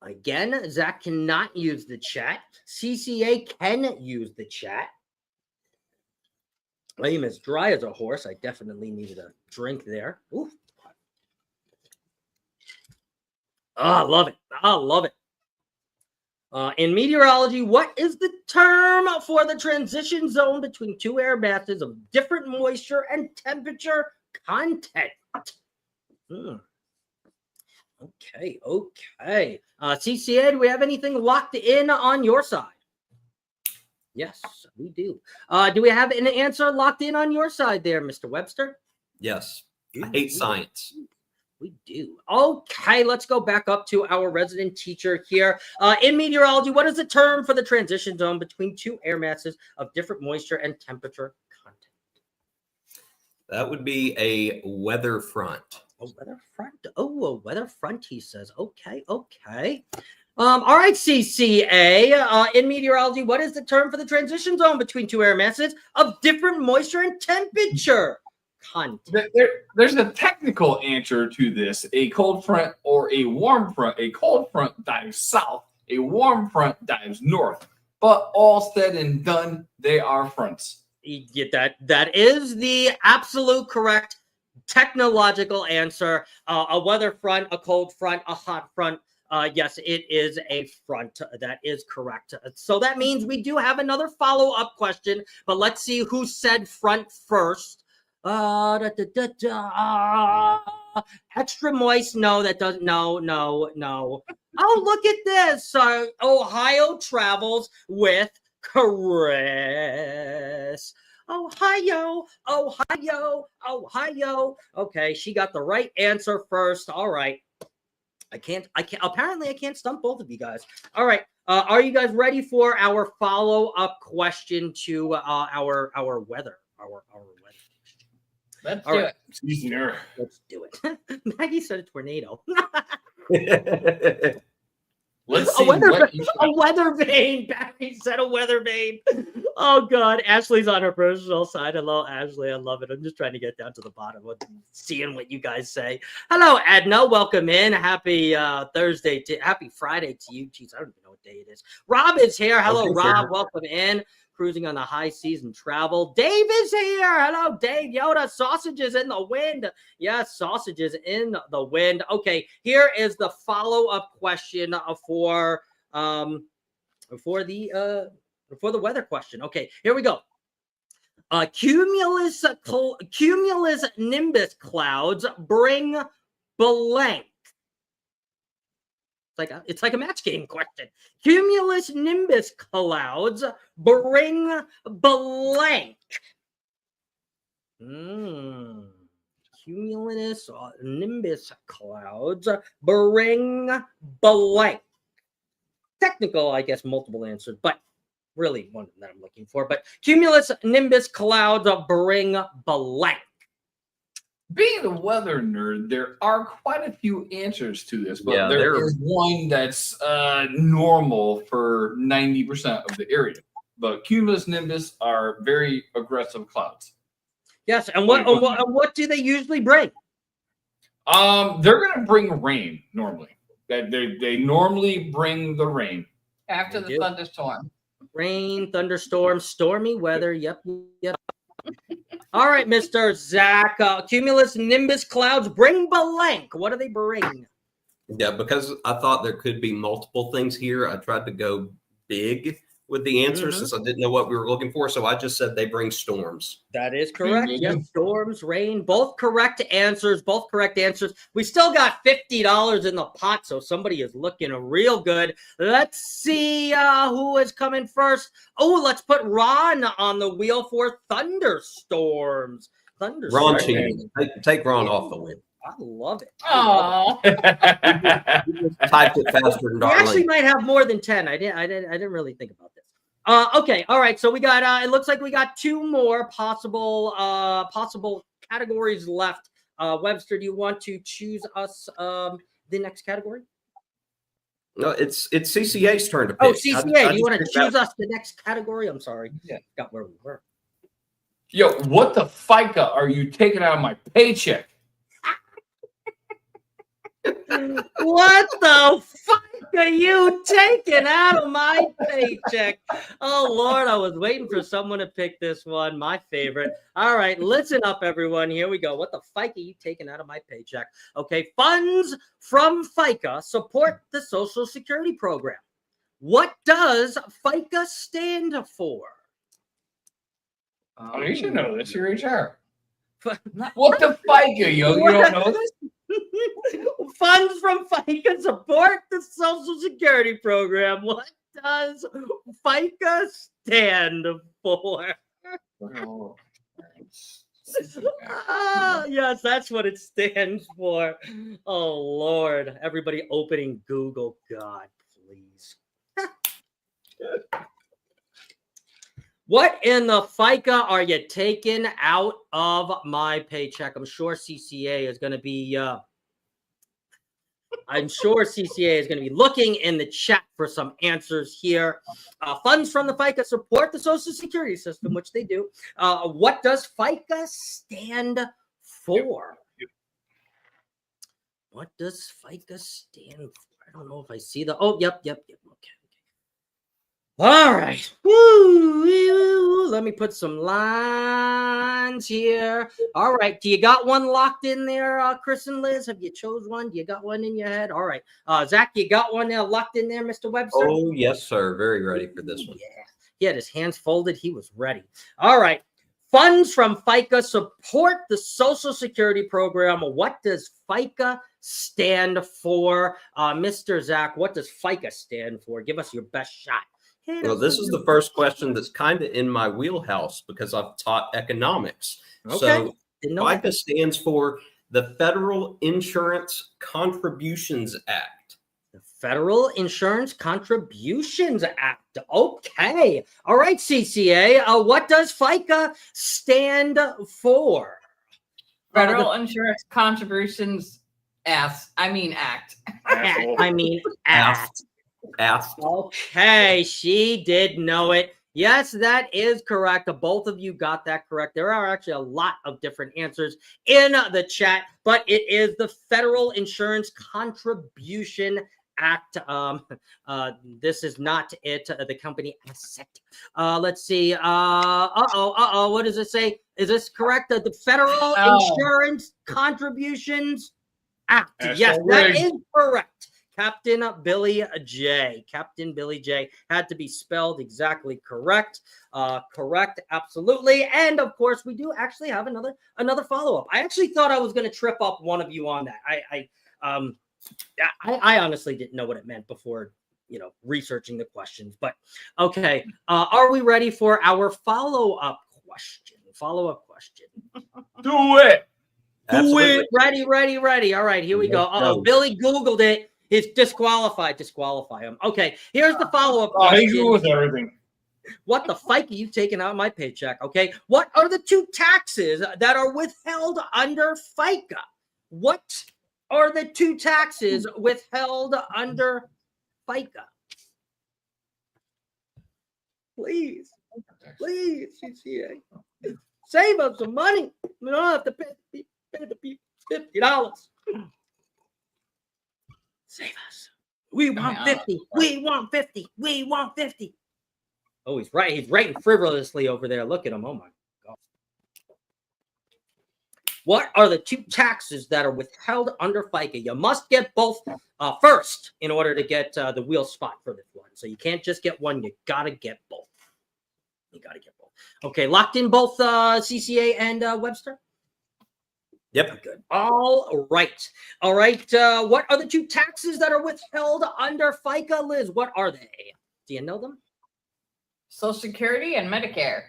Again, Zach cannot use the chat. CCA can use the chat. I am as dry as a horse. I definitely needed a drink there. Ooh. Oh, I love it. I love it. In meteorology, what is the term for the transition zone between two air masses of different moisture and temperature content? Okay. CCA, do we have anything locked in on your side? Yes, we do. Do we have an answer locked in on your side there, Mr. Webster? Yes. I hate science. We do. Okay, let's go back up to our resident teacher here. In meteorology, what is the term for the transition zone between two air masses of different moisture and temperature content? That would be a weather front. A weather front. Oh, a weather front, he says. Okay. All right, CCA. In meteorology, what is the term for the transition zone between two air masses of different moisture and temperature content? There's a technical answer to this. A cold front or a warm front. A cold front dives south. A warm front dives north. But all said and done, they are fronts. You get that? That is the absolute correct technological answer. A weather front, a cold front, a hot front. Yes, it is a front. That is correct. So that means we do have another follow-up question, but let's see who said front first. Extra moist. No, that doesn't. No. Oh, look at this. Ohio travels with Chris. Ohio. Okay, she got the right answer first. All right. Apparently I can't stump both of you guys. All right. Are you guys ready for our follow-up question to our weather? Our weather. Let's do it. Let's do it. Maggie said a tornado. Let's see a weather vane. Barry said a weather vane. Oh God, Ashley's on her personal side. Hello, Ashley. I love it. I'm just trying to get down to the bottom of seeing what you guys say. Hello, Edna. Welcome in. Happy happy Friday to you. Jeez, I don't even know what day it is. Rob is here. Hello, okay, Rob. Sir. Welcome in. Cruising on the high season travel. Dave is here. Hello, Dave Yoda. Sausages in the wind. Yes, sausages in the wind. Okay, here is the follow-up question for the weather question. Okay, here we go. Cumulus nimbus clouds bring blank. It's like a match game question. Cumulus nimbus clouds bring blank. Cumulus nimbus clouds bring blank. Technical, I guess, multiple answers, but really one that I'm looking for. But cumulus nimbus clouds bring blank. Being a weather nerd, there are quite a few answers to this, but there is one that's normal for 90% of the area. But cumulus nimbus are very aggressive clouds. Yes, and what do they usually bring? They're going to bring rain normally. They normally bring the rain after the thunderstorm. Rain, thunderstorm, stormy weather. Yep. All right, Mr. Zach. Cumulus nimbus clouds bring blank. What do they bring? Yeah, because I thought there could be multiple things here, I tried to go big with the answer since I didn't know what we were looking for. So I just said they bring storms. That is correct. Yes, storms, rain, both correct answers. Both correct answers. We still got $50 in the pot, so somebody is looking real good. Let's see who is coming first. Oh, let's put Ron on the wheel for thunderstorms. Ron cheating. Take Ron off the wheel. I love it. Oh, Typed it faster than We actually Darlene. might have more than 10. I didn't really think about this. Okay, all right. So we got it looks like we got 2 more possible categories left. Webster, do you want to choose us the next category? No, it's CCA's turn to pick. Oh, CCA, do you want to choose us the next category? I'm sorry. Yeah. Got where we were. Yo, what the FICA are you taking out of my paycheck? What the fuck are you taking out of my paycheck? Oh, Lord, I was waiting for someone to pick this one, my favorite. All right, listen up, everyone. Here we go. What the fuck are you taking out of my paycheck? Okay, funds from FICA support the Social Security program. What does FICA stand for? Oh, you should know this. You're HR. What the FICA, yo? You don't know this? Funds from FICA support the Social Security program. What does FICA stand for? Oh, Yes, that's what it stands for. Oh, Lord. Everybody opening Google. God, please. What in the FICA are you taking out of my paycheck? I'm sure CCA is going to be looking in the chat for some answers here. Funds from the FICA support the Social Security system, which they do. What does FICA stand for? What does FICA stand for? I don't know if I see the. Oh, yep. Okay. All right. Woo. Let me put some lines here. All right. Do you got one locked in there, Chris and Liz? Have you chose one? Do you got one in your head? All right. Zach, you got one locked in there, Mr. Webster? Oh, yes, sir. Very ready for this one. Yeah. He had his hands folded. He was ready. All right. Funds from FICA support the Social Security program. What does FICA stand for? Mr. Zach, what does FICA stand for? Give us your best shot. Well, this is the first question that's kind of in my wheelhouse because I've taught economics. Okay. So Didn't know FICA stands for the Federal Insurance Contributions Act. The Federal Insurance Contributions Act. Okay. All right, CCA. What does FICA stand for? Federal Insurance Contributions Act. Aft. Okay, she did know it. Yes, that is correct. Both of you got that correct. There are actually a lot of different answers in the chat, but it is the Federal Insurance Contribution Act. This is not it. The company asset. Let's see. What does it say? Is this correct? The Federal Insurance Contributions Act. Yes, that is correct. Captain Billy J. Captain Billy J. had to be spelled exactly correct. Correct, absolutely. And of course, we do actually have another follow-up. I actually thought I was going to trip up one of you on that. I honestly didn't know what it meant before, researching the questions. But okay, are we ready for our follow-up question? Do it. Absolutely. Ready. All right, here we go. Billy Googled it. He's disqualified. Disqualify him. Okay, here's the follow-up question. He's good with everything. What the FICA are you taking out of my paycheck? Okay, what are the 2 taxes that are withheld under FICA? What are the 2 taxes withheld under FICA? Please, CCA, save us some money. We don't have to pay the people $50. Save us. We want 50. We want 50. We want 50. Oh, he's right. He's writing frivolously over there. Look at him. Oh my God. What are the 2 taxes that are withheld under FICA? You must get both first in order to get the wheel spot for this one. So you can't just get one. You got to get both. You got to get both. Okay, locked in both CCA and Webster? Yep. Good. All right. All right. What are the 2 taxes that are withheld under FICA, Liz? What are they? Do you know them? Social Security and Medicare.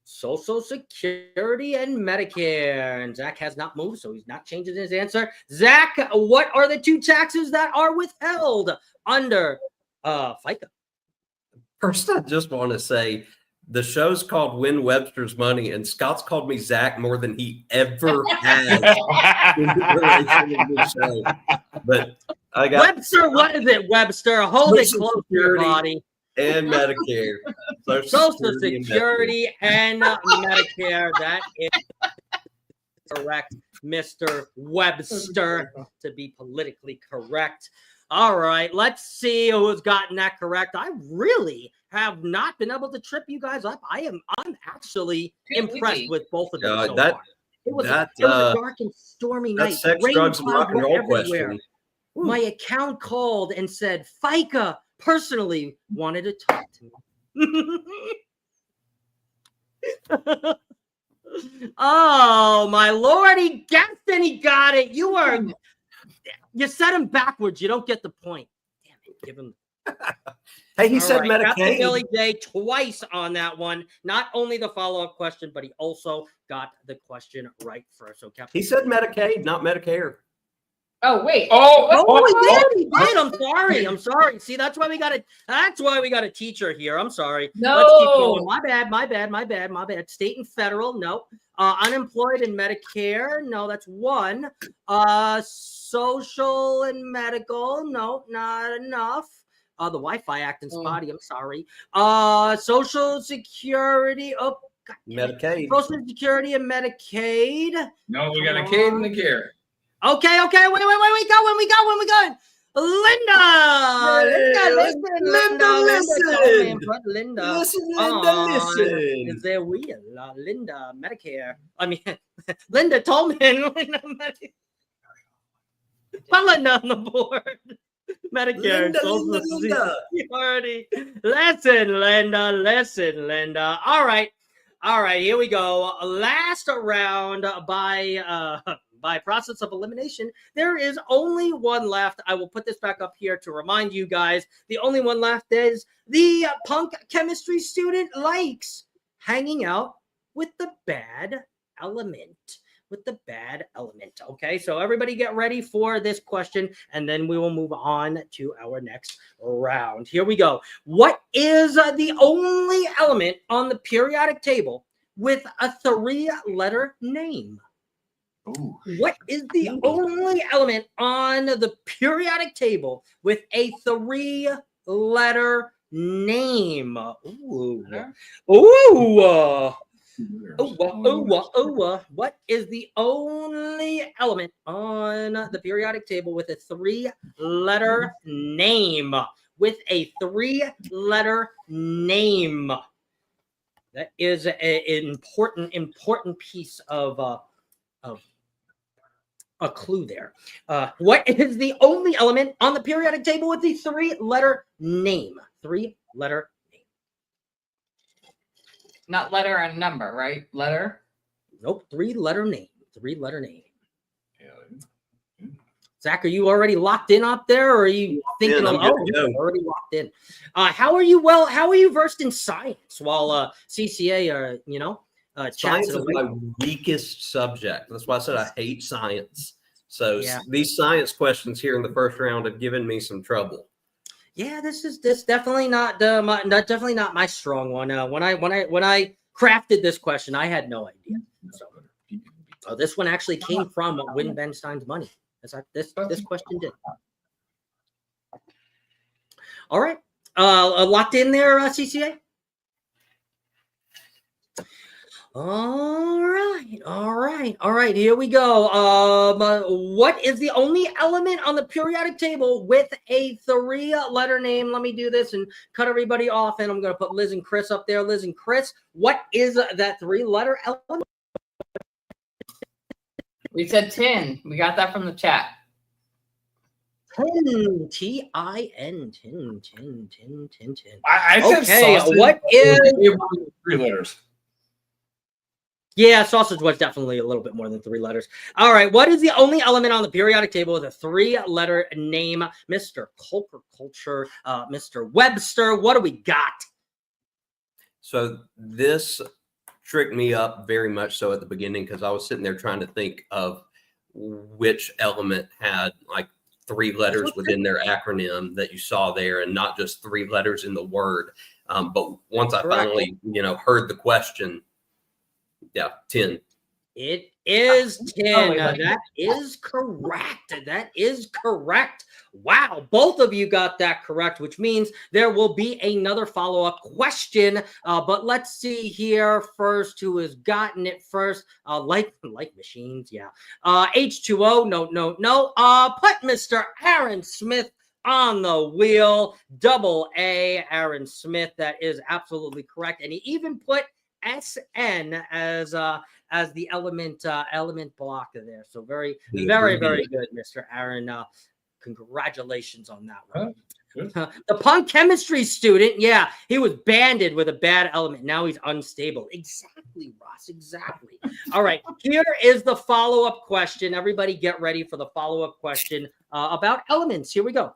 Social Security and Medicare. And Zach has not moved, so he's not changing his answer. Zach, what are the 2 taxes that are withheld under FICA? First, I just want to say the show's called Win Webster's Money, and Scott's called me Zach more than he ever has in relation to this show. But I got Webster. What is it, Webster? Hold it close to your body. And Medicare. Social Security and Medicare. That is correct, Mr. Webster, to be politically correct. All right, let's see who's gotten that correct. I really have not been able to trip you guys up. I'm actually impressed with both of them so far. It was a dark and stormy night. Sex, drugs, and rock and roll question. My account called and said, FICA personally wanted to talk to me. Oh, my Lord, he guessed and he got it. You said him backwards. You don't get the point. Damn it. Give him. Hey, he said Medicaid. Billy J twice on that one. Not only the follow-up question, but he also got the question right first. So, Captain, he said Medicaid, not Medicare. Oh, wait. He did. I'm sorry. See, that's why we got a teacher here. I'm sorry. No. Let's keep going. My bad. State and federal, no. Unemployed and Medicare, no, that's 1. Social and medical, no, not enough. The Wi-Fi acting spotty, I'm sorry. Social Security, Medicaid. Social Security and Medicaid. No, we got a K and a care. Okay. Wait. When we going? Linda, listen. Listen. Is there wheel? Linda, Medicare. I mean, Linda Tolman. Put Linda on the board. Medicare. Linda. Listen, Linda. All right. Here we go. Last round by process of elimination, there is only one left. I will put this back up here to remind you guys. The only one left is the punk chemistry student likes hanging out with the bad element. Okay, so everybody get ready for this question, and then we will move on to our next round. Here we go. What is the only element on the periodic table with a 3-letter name? Ooh. What is the only element on the periodic table with a 3-letter name? What is the only element on the periodic table with a 3-letter name? With a 3-letter name. That is an important piece of a clue there. What is the only element on the periodic table with the 3-letter name? 3-letter name. Not letter and number, right? Letter? Nope. 3-letter name. 3-letter name. Yeah. Zach, are you already locked in up there, or are you thinking I'm already locked in? How are you versed in science while CCA are, science is my weakest subject. That's why I said I hate science. So these science questions here in the first round have given me some trouble. Yeah, this definitely not my strong one. When I crafted this question, I had no idea. So this one actually came from Win Ben Stein's money. This question did. All right, locked in there, CCA. All right. Here we go. What is the only element on the periodic table with a 3-letter name? Let me do this and cut everybody off, and I'm going to put Liz and Chris up there. Liz and Chris, what is that 3-letter element? We said tin. We got that from the chat. Tin, T-I-N, tin. I said Okay, sausage. what is... 3 letters. Yeah, sausage was definitely a little bit more than 3 letters. All right, what is the only element on the periodic table with a 3-letter name? Mr. Culture, Mr. Webster, what do we got? So this tricked me up very much so at the beginning because I was sitting there trying to think of which element had like 3 letters within their acronym that you saw there and not just 3 letters in the word. But once I finally, heard the question, yeah, tin. It is tin. That is correct. That is correct. Wow, both of you got that correct, which means there will be another follow-up question. But let's see here first who has gotten it first. Like machines, yeah. H2O, no. Put Mr. Aaron Smith on the wheel. Double A, Aaron Smith. That is absolutely correct. And he even put SN as the element blocker there. So very good, Mr. Aaron. Congratulations on that one. The punk chemistry student, yeah, he was banded with a bad element. Now he's unstable. Exactly, Ross. Exactly. All right, here is the follow-up question. Everybody get ready for the follow-up question about elements. Here we go.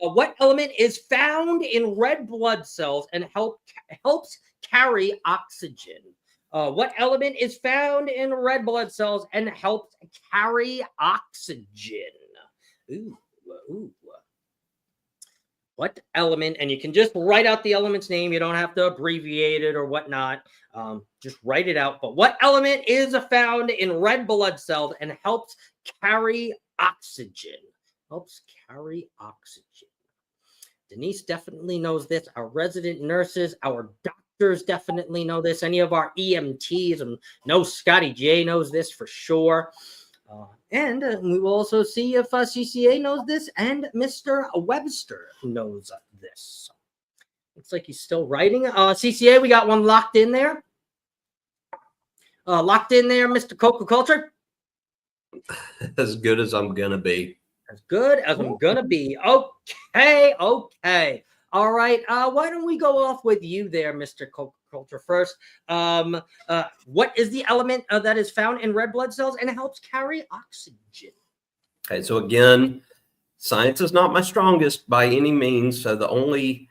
What element is found in red blood cells and helps carry oxygen? What element is found in red blood cells and helps carry oxygen? Ooh. What element? And you can just write out the element's name. You don't have to abbreviate it or whatnot. Just write it out. But what element is found in red blood cells and helps carry oxygen? Helps carry oxygen. Denise definitely knows this. Our resident nurses, our doctors definitely know this. Any of our EMTs, and no, Scotty J knows this for sure. And we will also see if CCA knows this and Mr. Webster knows this. Looks like he's still writing. CCA, we got one locked in there. Mr. Coca Culture. As good as I'm gonna be. As good as I'm gonna be. Okay. All right. Why don't we go off with you there, Mr. Coca Culture first? What is the element that is found in red blood cells and helps carry oxygen? Okay, so again, science is not my strongest by any means. So the only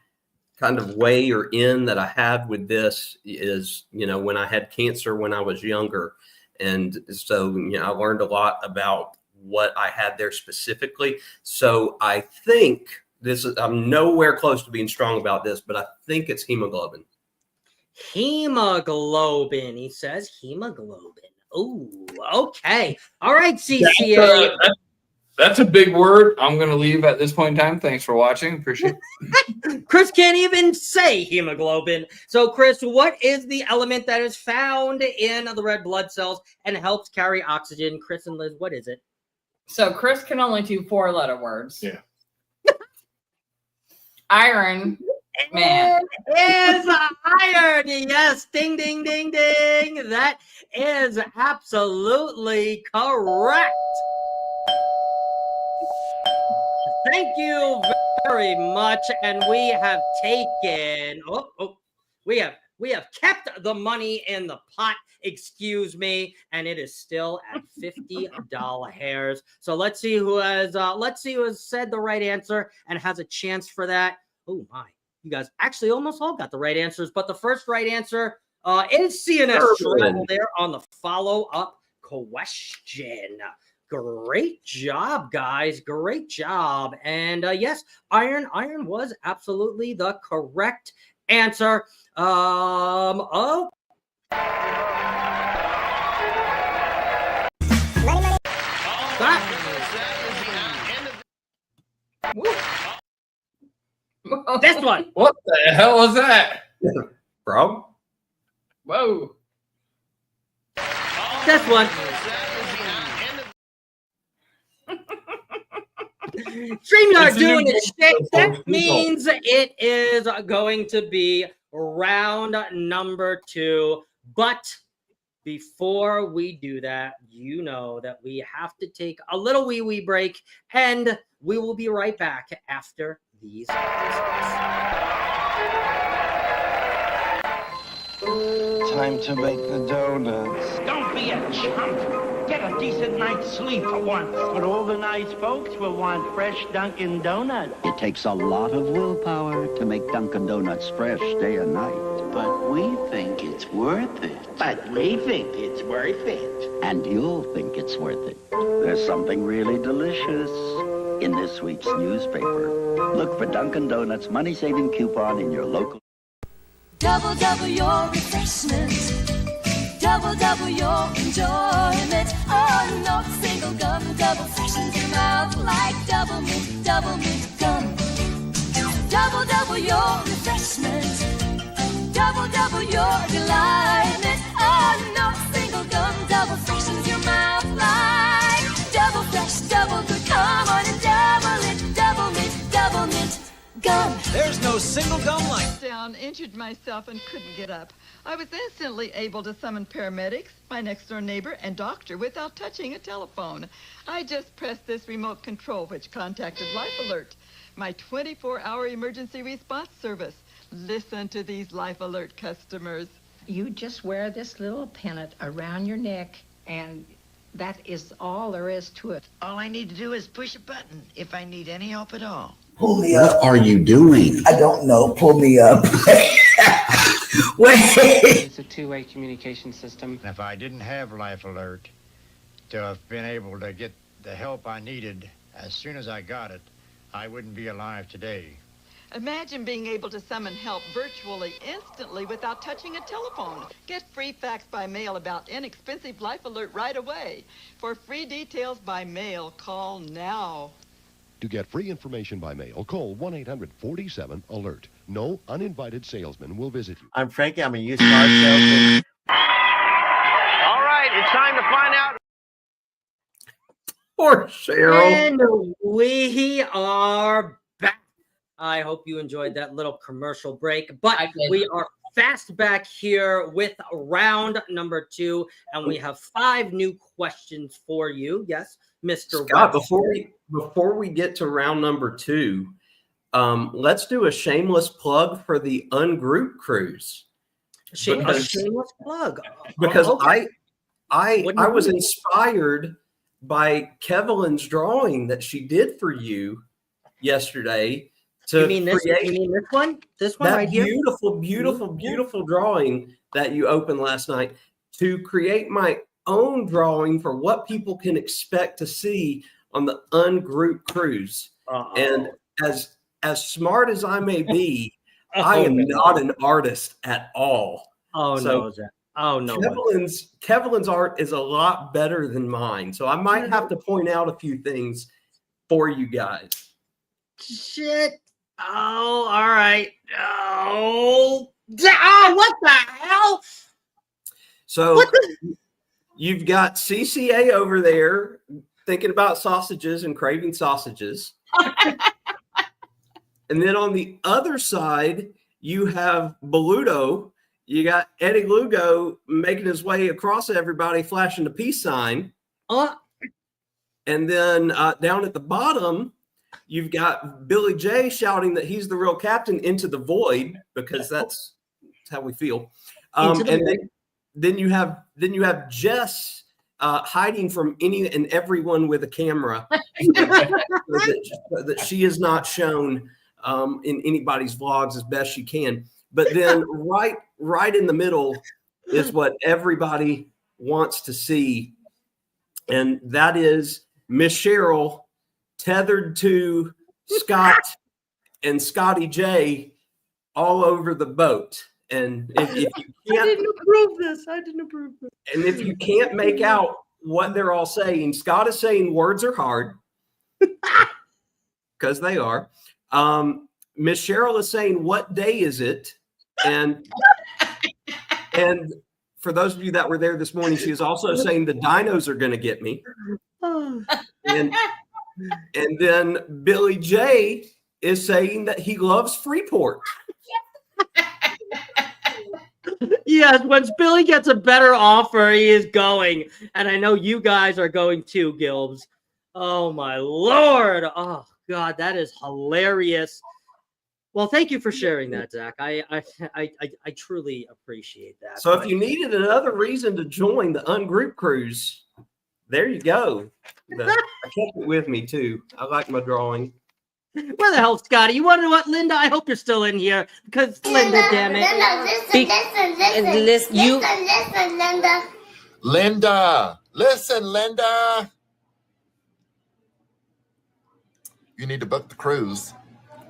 kind of way or in that I have with this is, when I had cancer when I was younger. And so, I learned a lot about what I had there specifically. So I think I'm nowhere close to being strong about this, but I think it's hemoglobin. Hemoglobin. He says hemoglobin. Ooh, okay. All right, CCA. That's a big word. I'm going to leave at this point in time. Thanks for watching. Appreciate it. Chris can't even say hemoglobin. So, Chris, what is the element that is found in the red blood cells and helps carry oxygen? Chris and Liz, what is it? So, Chris can only do 4-letter words. Yeah. Iron Man. Is iron. Yes. Ding, ding, ding, ding. That is absolutely correct. Thank you very much. And we have taken, we have kept the money in the pot, excuse me, and it is still at $50 hairs. So let's see who has said the right answer and has a chance for that. Oh my, you guys actually almost all got the right answers, but the first right answer is CNS Travel there on the follow-up question. Great job, guys. Great job. And yes, iron was absolutely the correct answer. Stop. This one. What the hell was that? Bro? Whoa. This one. StreamYard doing its shit. That means it is going to be round number 2. But before we do that, you know that we have to take a little wee break, and we will be right back after these messages. Time to make the donuts. Don't be a chump. Get a decent night's sleep for once. But all the nice folks will want fresh Dunkin' Donuts. It takes a lot of willpower to make Dunkin' Donuts fresh day and night. But we think it's worth it. But we think it's worth it. And you'll think it's worth it. There's something really delicious in this week's newspaper. Look for Dunkin' Donuts money-saving coupon in your local... Double your refreshment. Double your enjoyment. Oh, no single gum. Double freshens your mouth like double mint gum. Double your refreshment. Double your delightment. Oh, no single gum. Double freshens your mouth like double fresh, double good. Come on and double it. Double mint gum. There's no single gum like down, injured myself and couldn't get up. I was instantly able to summon paramedics, my next door neighbor, and doctor without touching a telephone. I just pressed this remote control, which contacted Life Alert, my 24-hour emergency response service. Listen to these Life Alert customers. You just wear this little pennant around your neck, and that is all there is to it. All I need to do is push a button if I need any help at all. Pull me up. What are you doing? I don't know. Pull me up. Wait. It's a two-way communication system. If I didn't have Life Alert to have been able to get the help I needed as soon as I got it, I wouldn't be alive today. Imagine being able to summon help virtually, instantly, without touching a telephone. Get free fax by mail about inexpensive Life Alert right away. For free details by mail, call now. To get free information by mail, call 1-800-47-ALERT. No uninvited salesman will visit you. I'm Frankie. I'm a used car salesman. All right, it's time to find out. Poor Cheryl. And we are back. I hope you enjoyed that little commercial break, but we are fast back here with round number 2, and we have 5 new questions for you. Yes, Mr. Scott, Webster. before we get to round number 2, let's do a shameless plug for the Ungroup Cruise. Shameless plug. Because okay. I was inspired by Kevin's drawing that she did for you yesterday. You mean this one? This one right here? Beautiful drawing that you opened last night, to create my own drawing for what people can expect to see on the Ungroup Cruise. And as smart as I may be, I am not an artist at all. Kevin's art is a lot better than mine. So I might have to point out a few things for you guys. Shit. Oh, all right. Oh, what the hell? So you've got CCA over there thinking about sausages and craving sausages. And then on the other side, you have Beludo. You got Eddie Lugo making his way across everybody, flashing the peace sign. And then down at the bottom, you've got Billy J shouting that he's the real captain into the void, because that's how we feel. And then you have Jess hiding from any and everyone with a camera that she is not shown in anybody's vlogs as best she can. But then right in the middle is what everybody wants to see, and that is Miss Cheryl tethered to Scott and Scotty J all over the boat. And if you can't, I didn't approve this. And if you can't make out what they're all saying, Scott is saying words are hard, because they are. Miss Cheryl is saying, what day is it? And for those of you that were there this morning, she is also saying the dinos are going to get me. And then Billy J is saying that he loves Freeport. Yes, once Billy gets a better offer, he is going. And I know you guys are going too, Gilbs. Oh, my Lord. Oh, God, that is hilarious. Well, thank you for sharing that, Zach. I truly appreciate that. So if you needed another reason to join the Ungroup Cruise, there you go. I kept it with me, too. I like my drawing. Where the hell, Scotty? You wonder what, Linda? I hope you're still in here because Linda, damn it. Listen, Linda. Linda, listen, Linda. You need to book the cruise.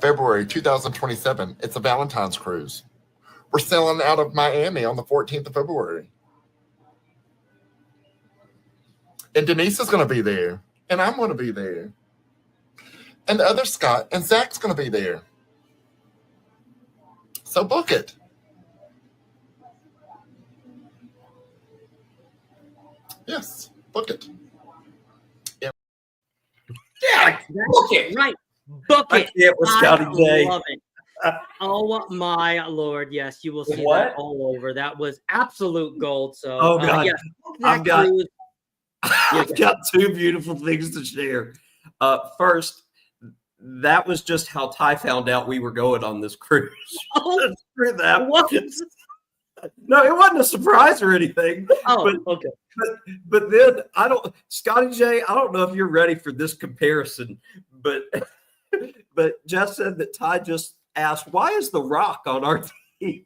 February 2027. It's a Valentine's cruise. We're sailing out of Miami on the 14th of February. And Denise is going to be there. And I'm going to be there. And the other Scott and Zach's going to be there. So book it. Yes, book it. Yeah, book it. Right. Book it. It was Scotty J. Love it. Oh my Lord! Yes, you will see What? that all over. That was absolute gold. So, Oh, God. yes, I've got- cruise. I've got two beautiful things to share. First, that was just how Ty found out we were going on this cruise. Oh, Screw that. what? No, it wasn't a surprise or anything. Oh, but, okay. But then Scotty J, I don't know if you're ready for this comparison, but Jeff said that Ty just asked, why is The Rock on our TV?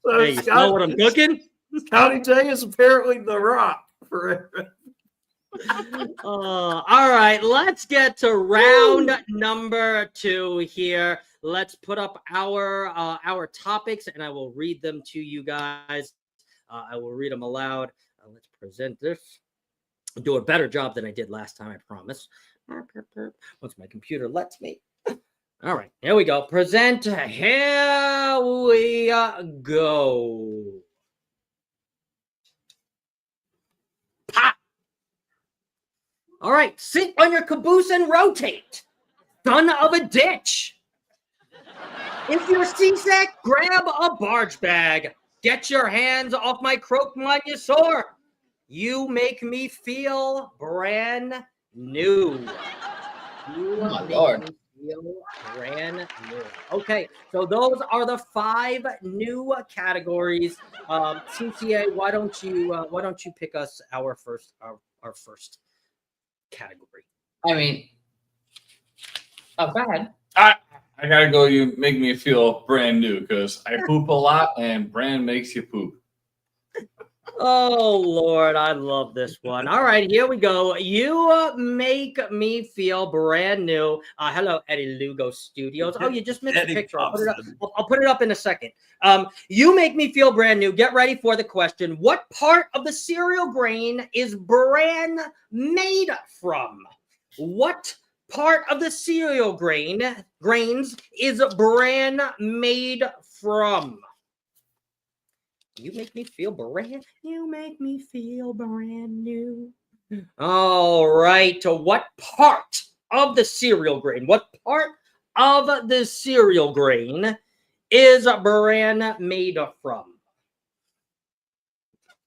So Hey, you know what I'm cooking? Scotty J is apparently The Rock forever. All right, let's get to round number 2 here. Let's put up our topics, and I will read them to you guys. I will read them aloud. Let's present this. Do a better job than I did last time, I promise. Once my computer lets me. All right, here we go. Present. Here we go. Pop. All right, sit on your caboose and rotate. Son of a ditch. If you're seasick, grab a barge bag. Get your hands off my croque-monsieur. You make me feel brand new. You my make Lord. me feel brand new. Okay, so those are the 5 new categories. CCA, why don't you pick us our first category? I mean, oh, go ahead. I gotta go. You make me feel brand new because I poop a lot, and brand makes you poop. Oh, Lord, I love this one. All right, here we go. You make me feel brand new. Hello, Eddie Lugo Studios. Oh, you just missed the picture. I'll put it up in a second. You make me feel brand new. Get ready for the question. What part of the cereal grain is bran made from? What part of the cereal grains is bran made from? You make me feel brand. You make me feel brand new. All right. What part of the cereal grain? What part of the cereal grain is bran made from?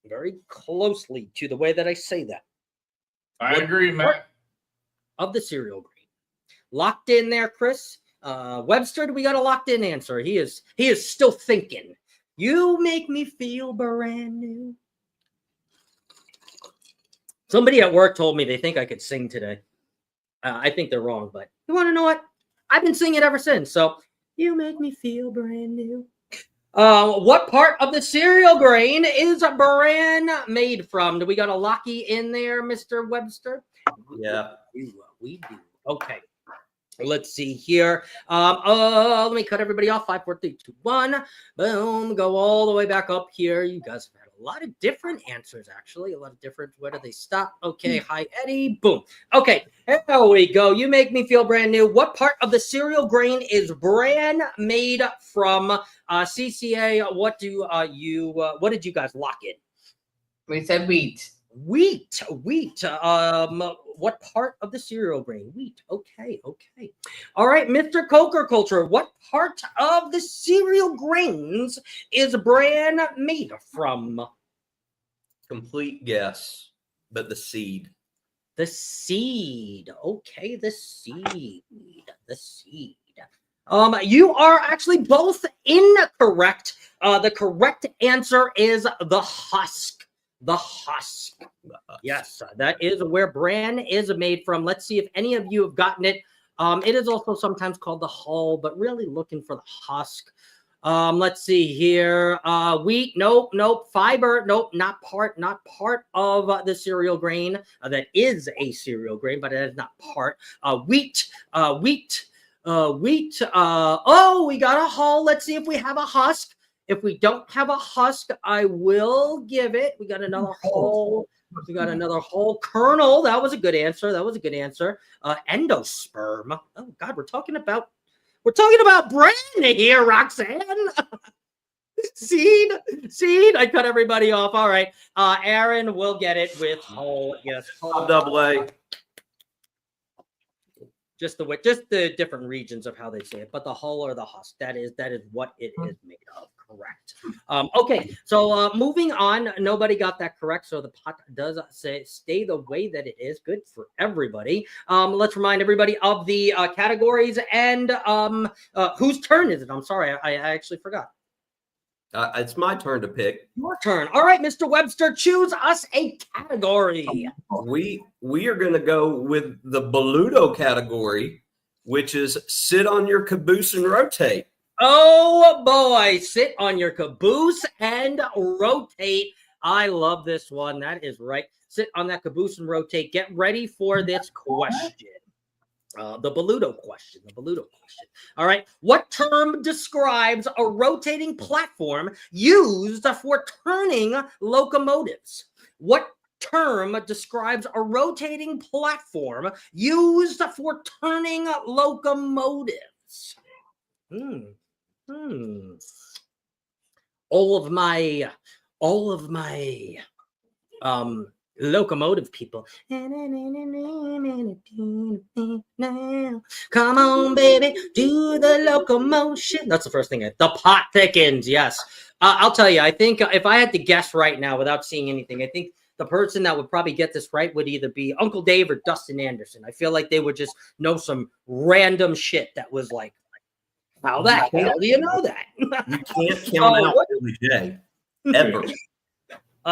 Very closely to the way that I say that. I agree, Matt. Of the cereal grain. Locked in there, Chris. Webster, do we got a locked in answer? He is still thinking. You make me feel brand new. Somebody at work told me they think I could sing today. I think they're wrong, but you want to know what? I've been singing ever since. So you make me feel brand new. What part of the cereal grain is bran made from? Do we got a locky in there, Mr. Webster? Yeah. We do. Okay. Let's see here. Let me cut everybody off. 5, 4, 3, 2, 1. Boom. Go all the way back up here. You guys have had a lot of different answers, actually. A lot of different. Where do they stop? Okay. Hi, Eddie. Boom. Okay. There we go. You make me feel brand new. What part of the cereal grain is bran made from? CCA. What did you guys lock in? We said wheat. Wheat. What part of the cereal grain? Wheat. Okay. All right, Mr. Coker Culture. What part of the cereal grains is bran made from? Complete guess, but the seed. The seed. Okay, the seed. You are actually both incorrect. The correct answer is the husk. The husk. Yes, that is where bran is made from. Let's see if any of you have gotten it. It is also sometimes called the hull, but really looking for the husk. Let's see here. Wheat, nope. Fiber, nope, not part of the cereal grain. That is a cereal grain, but it is not part. Wheat. Oh, we got a hull. Let's see if we have a husk. If we don't have a husk, I will give it. We got another hull. We got another whole kernel. That was a good answer. Endosperm. Oh God, we're talking about bran here, Roxanne. Seed. I cut everybody off. All right. Aaron will get it with whole. Yes. Whole. Double A. Just the different regions of how they say it, but the hull or the husk. That is what it is made of. Correct. Okay, so moving on. Nobody got that correct, so the pot does stay the way that it is. Good for everybody. Let's remind everybody of the categories and whose turn is it? I'm sorry, I actually forgot. It's my turn to pick. Your turn. All right, Mr. Webster, choose us a category. We are going to go with the Boluto category, which is sit on your caboose and rotate. Oh boy, sit on your caboose and rotate. I love this one. That is right. Sit on that caboose and rotate. Get ready for this question. The Boluto question. All right. What term describes a rotating platform used for turning locomotives? What term describes a rotating platform used for turning locomotives? All of my locomotive people. Come on, baby, do the locomotion. That's the first thing. The pot thickens. Yes. I'll tell you, I think if I had to guess right now without seeing anything, I think the person that would probably get this right would either be Uncle Dave or Dustin Anderson. I feel like they would just know some random shit that was like, how the hell do you know that? You can't count out Billy J. Ever.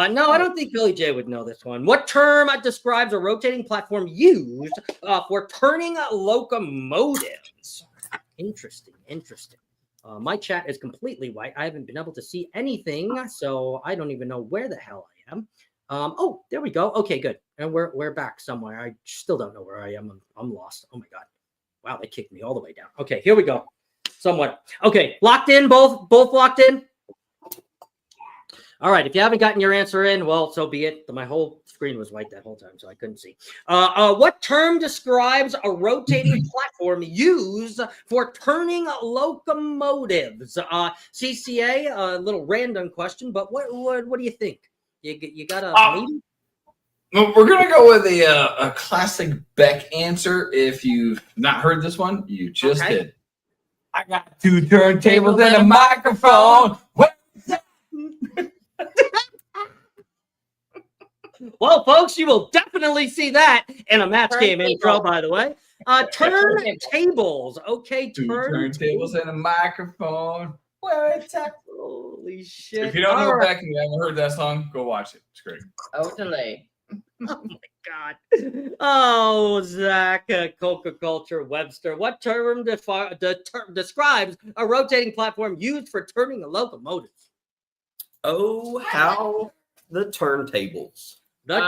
No, I don't think Billy J would know this one. What term describes a rotating platform used for turning locomotives? Interesting. My chat is completely white. I haven't been able to see anything, so I don't even know where the hell I am. Oh, there we go. Okay, good. And we're back somewhere. I still don't know where I am. I'm lost. Oh my God. Wow, they kicked me all the way down. Okay, here we go. Somewhat. Okay, locked in, both locked in. All right, if you haven't gotten your answer in, well, so be it. My whole screen was white that whole time, so I couldn't see. What term describes a rotating platform used for turning locomotives? CCA, a little random question, but what do you think? You got a maybe? We're going to go with a classic Beck answer. If you've not heard this one, you just did. I got 2 turntables and a microphone. Well, folks, you will definitely see that in a match game intro, by the way. Turntables. Okay, 2 turntables and a microphone. Holy shit. If you don't know Beck and you haven't heard that song, go watch it. It's great. Totally. Oh my God. Oh, Zach, Coca Culture Webster. What term describes a rotating platform used for turning a locomotive? Oh, how the turntables. The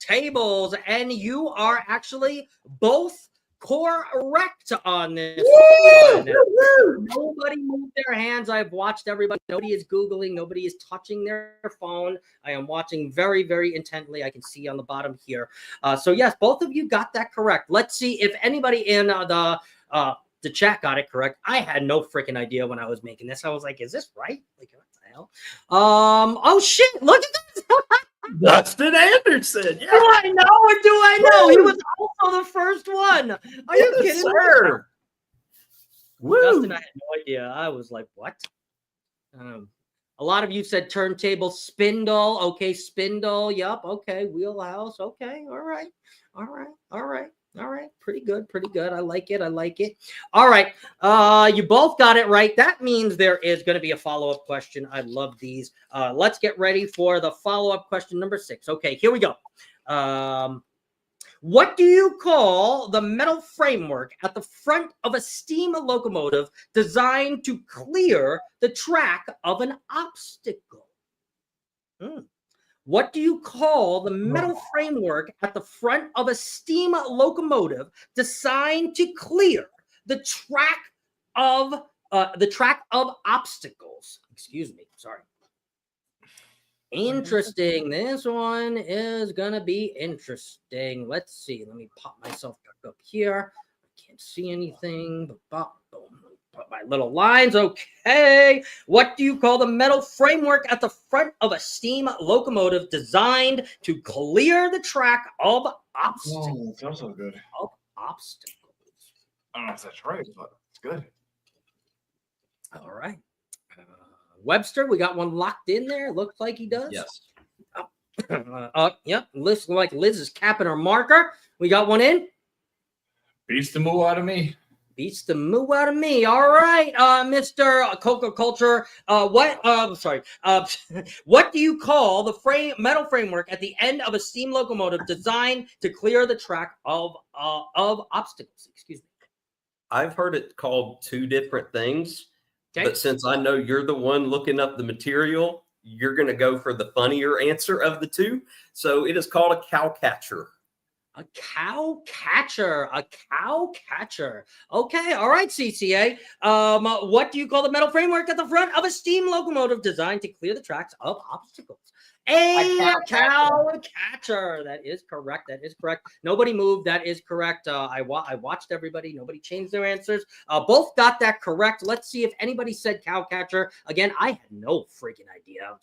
turntables. And you are actually both correct on this one. Nobody moved their hands. I've watched everybody. Nobody is Googling. Nobody is touching their phone. I am watching very, very intently. I can see on the bottom here. So yes, both of you got that correct. Let's see if anybody in the chat got it correct. I had no freaking idea when I was making this. I was like, is this right? Like, what the hell? Oh shit, look at this. Dustin Anderson. Yeah. Do I know or do I know? He was also the first one. Are you kidding me? Woo. Dustin, I had no idea. I was like, what? A lot of you said turntable spindle. Okay, spindle. Yup. Okay, wheelhouse. Okay. All right. All right. All right. All right. Pretty good. Pretty good. I like it. I like it. All right. You both got it right. That means there is going to be a follow-up question. I love these. Let's get ready for the follow-up question number 6. Okay, here we go. What do you call the metal framework at the front of a steam locomotive designed to clear the track of an obstacle? What do you call the metal framework at the front of a steam locomotive designed to clear the track of obstacles? Excuse me. Sorry. Interesting. This one is gonna be interesting. Let's see. Let me pop myself back up here. I can't see anything. Put my little lines. Okay. What do you call the metal framework at the front of a steam locomotive designed to clear the track of obstacles? That sounds so good. Of obstacles. I don't know if that's right, but it's good. All right. Webster, we got one locked in there. Looks like he does. Yes. Yep. Looks like Liz is capping her marker. We got one in. Beats the moo out of me. Beats the moo out of me. All right, Mr. Coca Culture. What do you call the metal framework at the end of a steam locomotive designed to clear the track of obstacles? Excuse me. I've heard it called 2 different things. Okay. But since I know you're the one looking up the material, you're going to go for the funnier answer of the 2. So it is called a cow catcher. A cow catcher. A cow catcher. Okay. All right, CCA. What do you call the metal framework at the front of a steam locomotive designed to clear the tracks of obstacles? A cow catcher. That is correct. That is correct. Nobody moved. That is correct. I watched everybody. Nobody changed their answers. Both got that correct. Let's see if anybody said cow catcher. Again, I had no freaking idea.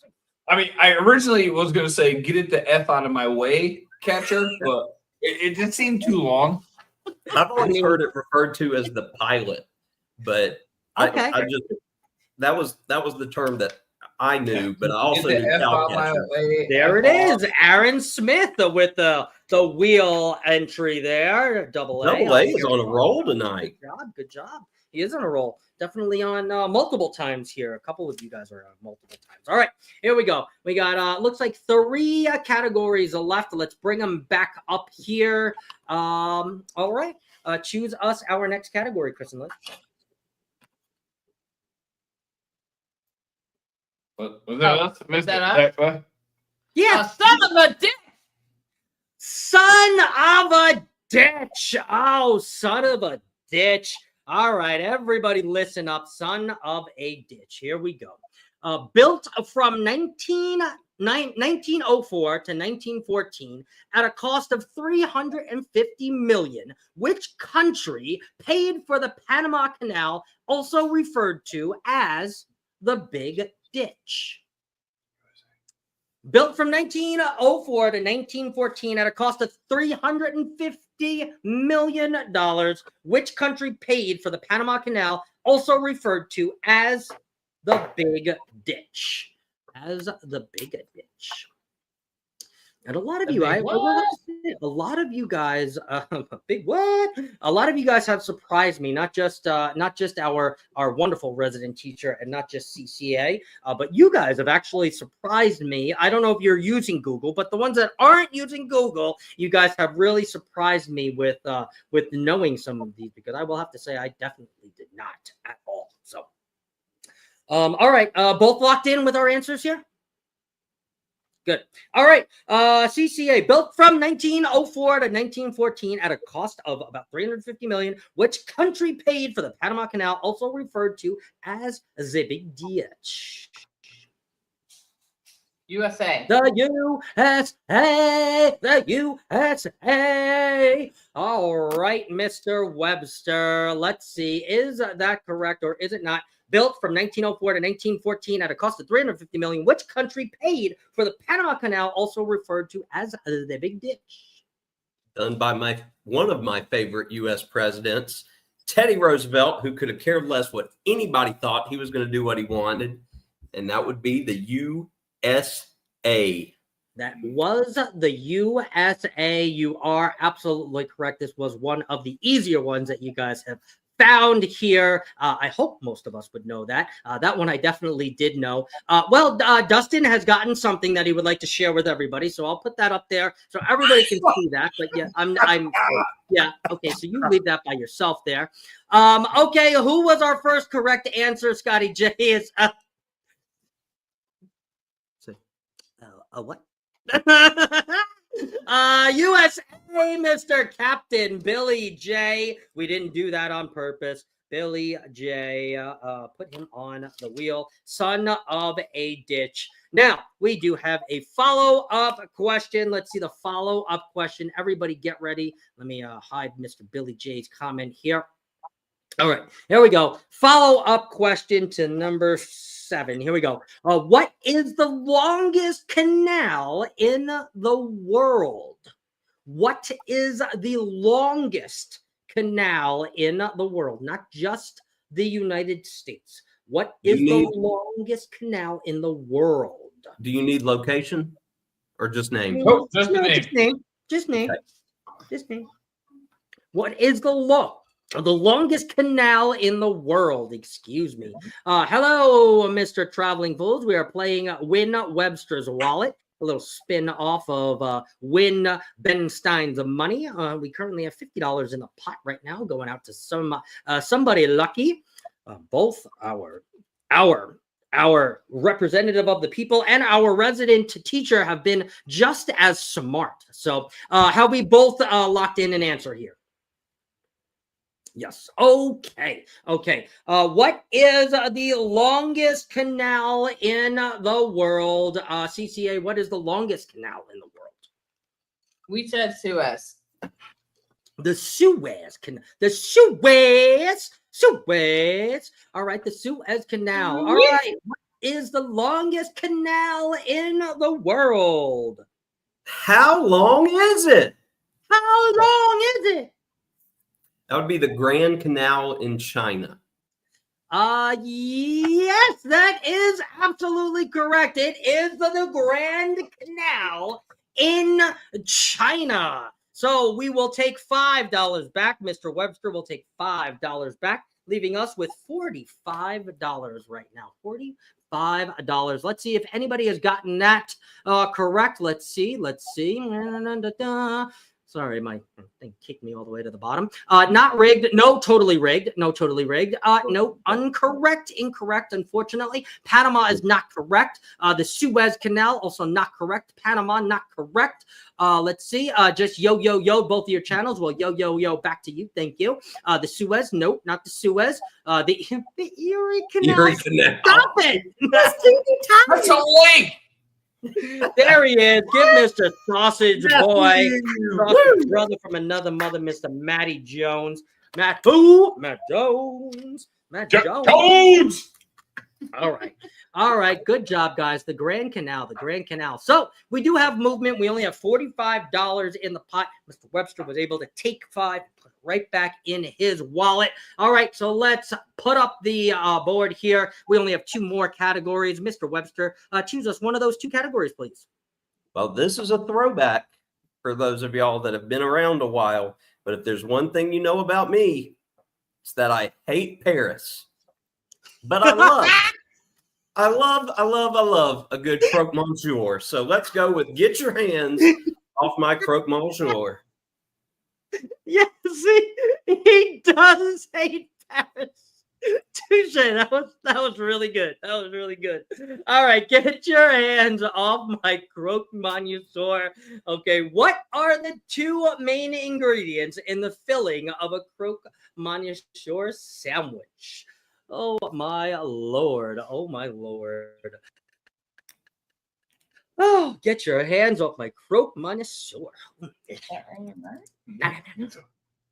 I mean, I originally was going to say get it the F out of my way catcher, but it just seemed too long. I've always heard it referred to as the pilot, but okay. I just that was the term that I knew, but I also knew cow catcher. There it is, Aaron Smith with the wheel entry there. Double A is on a roll tonight. Good job, good job. He is on a roll. Definitely on multiple times here. A couple of you guys are on multiple times. All right, here we go. We got looks like 3 categories left. Let's bring them back up here. All right, choose us our next category, Chris and Liz. Was that us? Yeah. Son of a dick. Son of a ditch. Oh, son of a ditch. All right, everybody listen up. Son of a ditch. Here we go. Built from 1904 to 1914 at a cost of $350 million, which country paid for the Panama Canal, also referred to as the Big Ditch? Built from 1904 to 1914 at a cost of $350 million, which country paid for the Panama Canal, also referred to as the Big Ditch? As the Big Ditch. And a lot of you, a lot of you guys, big what? A lot of you guys have surprised me. Not just our wonderful resident teacher, and not just CCA, but you guys have actually surprised me. I don't know if you're using Google, but the ones that aren't using Google, you guys have really surprised me with knowing some of these, because I will have to say I definitely did not at all. So, all right, both locked in with our answers here. Good. All right. CCA, built from 1904 to 1914 at a cost of about $350 million. Which country paid for the Panama Canal, also referred to as the Big Ditch? USA. The USA. The USA. All right, Mr. Webster. Let's see. Is that correct or is it not? Built from 1904 to 1914 at a cost of $350 million. Which country paid for the Panama Canal, also referred to as the Big Ditch? Done by one of my favorite U.S. presidents, Teddy Roosevelt, who could have cared less what anybody thought. He was going to do what he wanted, and that would be the USA. That was the USA. You are absolutely correct. This was one of the easier ones that you guys have found here. I hope most of us would know that. That one I definitely did know. Dustin has gotten something that he would like to share with everybody, so I'll put that up there so everybody can see that. But yeah, yeah. Okay, so you leave that by yourself there. Okay, who was our first correct answer? Scotty J is what? USA, Mr. Captain Billy J. We didn't do that on purpose. Billy J. Put him on the wheel. Son of a ditch. Now, we do have a follow-up question. Let's see the follow-up question. Everybody get ready. Let me hide Mr. Billy J's comment here. All right, here we go. Follow-up question to number 7. Here we go. What is the longest canal in the world? What is the longest canal in the world? Not just the United States. What is the longest canal in the world? Do you need location or just name? Oh, just the name. Just name. Just name. Okay. Just name. What is the longest canal in the world? Excuse me. Hello, Mr. Traveling Fools. We are playing Win Webster's Wallet, a little spin off of Win Ben Stein's Money. We currently have $50 in the pot right now, going out to somebody lucky. Both our representative of the people and our resident teacher have been just as smart. So have we both locked in an answer here? Yes. Okay. Okay. What is the longest canal in the world? CCA, what is the longest canal in the world? We said Suez. The Suez Canal. The Suez. All right. The Suez Canal. All right. What is the longest canal in the world? How long is it? How long is it? That would be the Grand Canal in China. Yes, that is absolutely correct. It is the Grand Canal in China. So we will take $5 back. Mr. Webster will take $5 back, leaving us with $45 right now. $45. Let's see if anybody has gotten that correct. Let's see. Sorry, my thing kicked me all the way to the bottom. Not rigged. No, totally rigged. No, totally rigged. No, incorrect, unfortunately. Panama is not correct. The Suez Canal, also not correct. Panama, not correct. Let's see. Just yo, both of your channels. Well, yo, back to you. Thank you. The Suez, nope, not the Suez. The Erie Canal. Erie Canal. Stop it. That's a link. There he is. Give Mr. Sausage Boy, sausage brother from another mother, Mr. Matty Jones. Matt Jones. All right. Good job, guys. The Grand Canal. So we do have movement. We only have $45 in the pot. Mr. Webster was able to take $5, put it right back in his wallet. All right. So let's put up the board here. We only have 2 more categories. Mr. Webster, choose us one of those 2 categories, please. Well, this is a throwback for those of y'all that have been around a while. But if there's one thing you know about me, it's that I hate Paris. But I love a good croque monsieur. So let's go with get your hands off my croque monsieur. Yeah, see, he does hate Paris. Touche. That was really good. All right, get your hands off my croque monsieur. Okay, what are the 2 main ingredients in the filling of a croque monsieur sandwich? Oh my lord. Get your hands off my croque monsieur.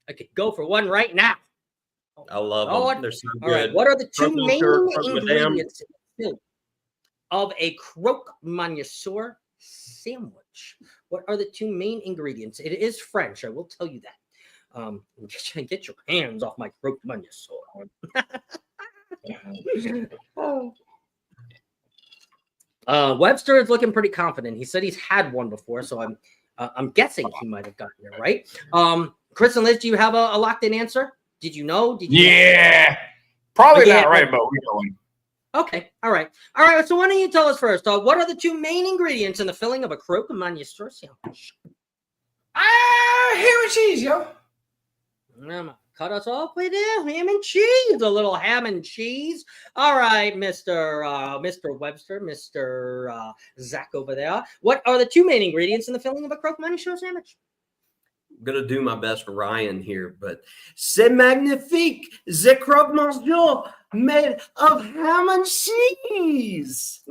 I could go for one right now. I love them. They're so All good. right. What are the two Croque main monsieur, ingredients of a croque monsieur sandwich? What are the two main ingredients? It is French. I will tell you that. Get your hands off my croque monsieur. Webster is looking pretty confident. He said he's had one before, so I'm guessing he might have gotten it right. Chris and Liz, do you have a locked in answer? Did you know? Did you probably not right, but we're going. Okay, all right. So why don't you tell us first? What are the two main ingredients in the filling of a croque monsieur sandwich? Ham and cheese, yo. Cut us off with ham and cheese. A little ham and cheese. All right, Mr. Webster, Mr. Zach over there. What are the two main ingredients in the filling of a croque monsieur sandwich? I'm going to do my best for Ryan here, but c'est magnifique. The croque monsieur made of ham and cheese.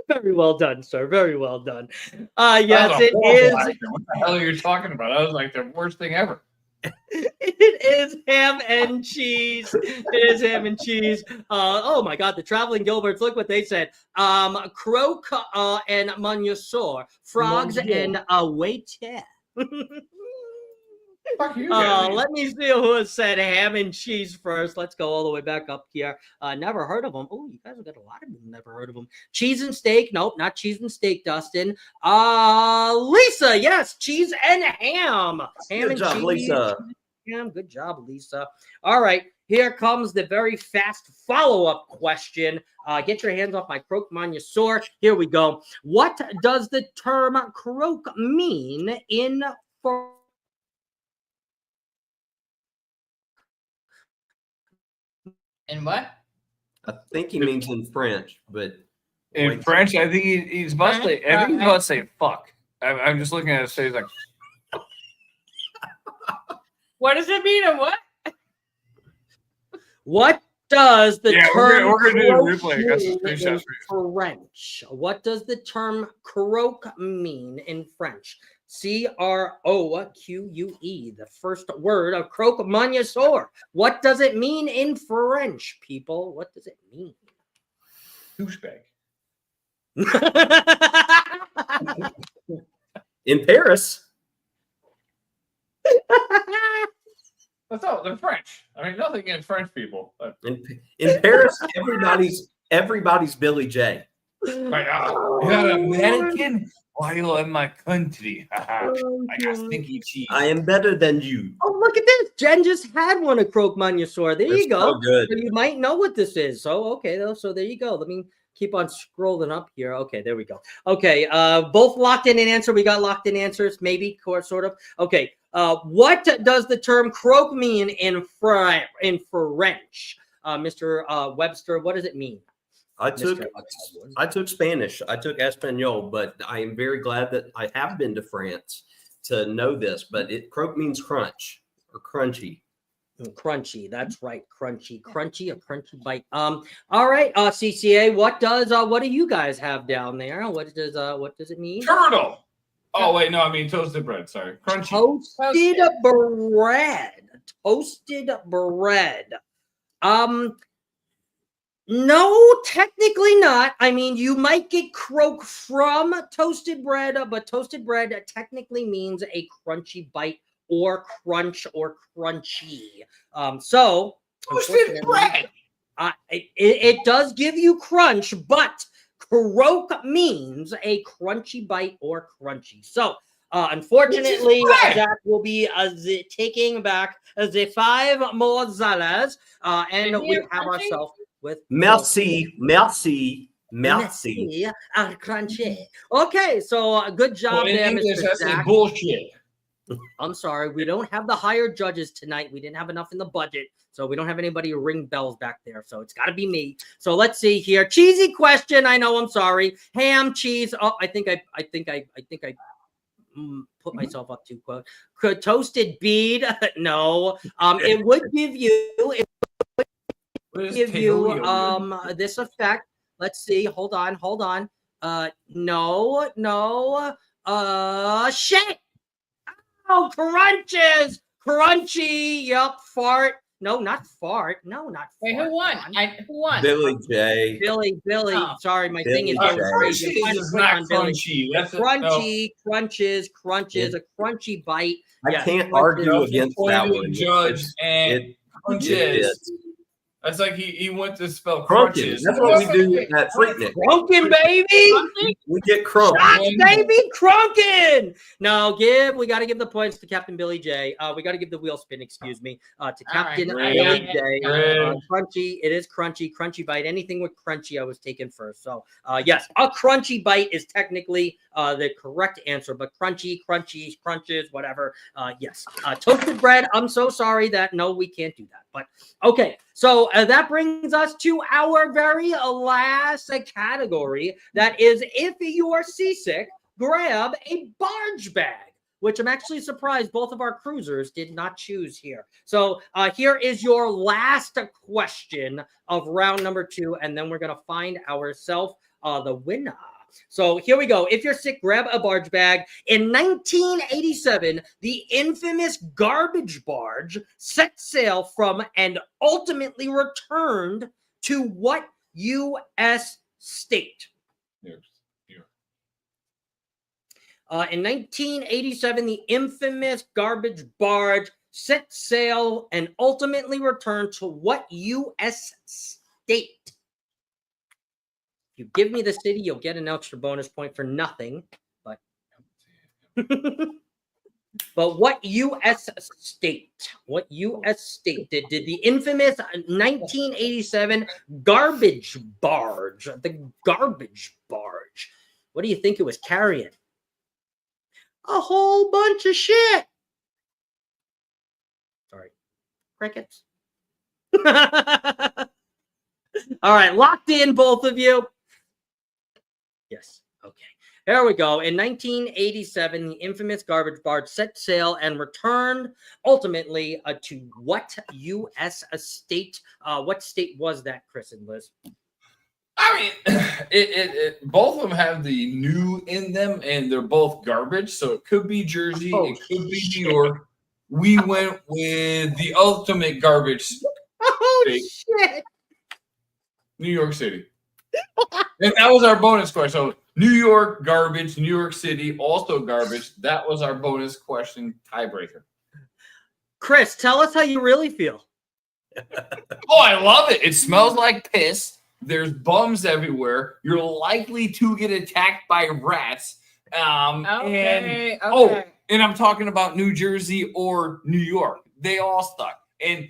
Very well done, sir. Very well done. Yes, it is. What the hell are you talking about? That was like the worst thing ever. It is ham and cheese. It is ham and cheese. Oh my God, the traveling Gilberts. Look what they said. Croque and monsieur, frogs and a waiter. Let me see who said ham and cheese first. Let's go all the way back up here. Never heard of them. Oh, you guys have got a lot of them. Never heard of them. Cheese and steak. Nope, not cheese and steak, Dustin. Lisa, yes, cheese and ham. Ham and cheese. Lisa. Ham. Good job, Lisa. All right, here comes the very fast follow-up question. Get your hands off my croque monsieur. Here we go. What does the term croque mean in In what? I think he means in French, but in French, I think he's about to say. I think he's about to say "fuck." I'm just looking at his face like. What does it mean? And what? What does the term we're gonna do a replay. I got some screenshots for French? What does the term croque mean in French? CROQUE, the first word of croque monsieur. What does it mean in French, people? What does it mean? Douchebag. In Paris. That's all. They're French. I mean, nothing against French people. But... In Paris, everybody's Billy J. Like, you're an American. Why you in my country? I got stinky cheese. I am better than you. Oh, look at this. Jen just had one of croque monsieur. There you go. So good. So you might know what this is. So, okay. So there you go. Let me keep on scrolling up here. Okay, there we go. Okay, both locked in an answer. We got locked in answers, maybe, sort of. Okay, what does the term croque mean in French? Mr. Webster, what does it mean? I took Spanish. I took Espanol, but I am very glad that I have been to France to know this. But croque means crunch or crunchy. Crunchy, that's right. Crunchy, a crunchy bite. All right, CCA, what do you guys have down there? What does it mean? Turtle. Oh wait, no, I mean toasted bread. Sorry, crunchy. Toasted bread. No, technically not. I mean, you might get croque from toasted bread, but toasted bread technically means a crunchy bite or crunch or crunchy. So toasted bread. It does give you crunch, but croque means a crunchy bite or crunchy. So unfortunately, that will be taking back the 5 more Zalas, and we have ourselves with merci. Crunchy. Okay, so good job there, Mr. Zach. Bullshit. I'm sorry, we don't have the hired judges tonight. We didn't have enough in the budget, so we don't have anybody to ring bells back there. So it's got to be me. So let's see here. Cheesy question. I know. I'm sorry. Ham, cheese. Oh, I think I put myself up too close. Toasted bead. No. It would give you. give you this effect. Let's see. Hold on. No. Shit. Oh, crunches. Crunchy. Yup. Fart. No, not fart. No, not Wait, fart. who won? Who won? Billy J. Billy. Oh. Sorry, my Billy thing is J. going crazy. Crunchies is not crunchy. That's crunchy, crunches, a crunchy bite. I can't argue against that one. Judge and crunches. That's like he went to spell crunches. That's what we do at Freaknik. Crunkin', baby. We get crunk. Shots, baby, crunkin'. No, we got to give the points to Captain Billy J. We got to give the wheel spin, excuse me, to Captain Billy J. Crunchy, it is crunchy bite. Anything with crunchy, I was taking first. So, yes, a crunchy bite is technically the correct answer, but crunches, whatever. Yes, toasted bread. I'm so sorry that no, we can't do that. But okay, so that brings us to our very last category. That is, if you're seasick, grab a barge bag, which I'm actually surprised both of our cruisers did not choose here. So here is your last question of round number 2, and then we're going to find ourselves the winner. So here we go. If you're sick, grab a barge bag. In 1987, the infamous garbage barge set sail from and ultimately returned to what U.S. state? In 1987, the infamous garbage barge set sail and ultimately returned to what U.S. state? If you give me the city, you'll get an extra bonus point for nothing. But, but what U.S. state? What U.S. state did the infamous 1987 garbage barge? The garbage barge. What do you think it was carrying? A whole bunch of shit. Sorry. Crickets. All right, locked in, both of you. Yes. Okay. There we go. In 1987, the infamous garbage barge set sail and returned ultimately to what U.S. state? What state was that, Chris and Liz? I mean, both of them have the new in them, and they're both garbage. So it could be Jersey, it could be New York. We went with the ultimate garbage state. Shit. New York City. And that was our bonus question. So New York, garbage. New York City, also garbage. That was our bonus question tiebreaker. Chris, tell us how you really feel. Oh, I love it. It smells like piss. There's bums everywhere. You're likely to get attacked by rats. And I'm talking about New Jersey or New York. They all stuck. And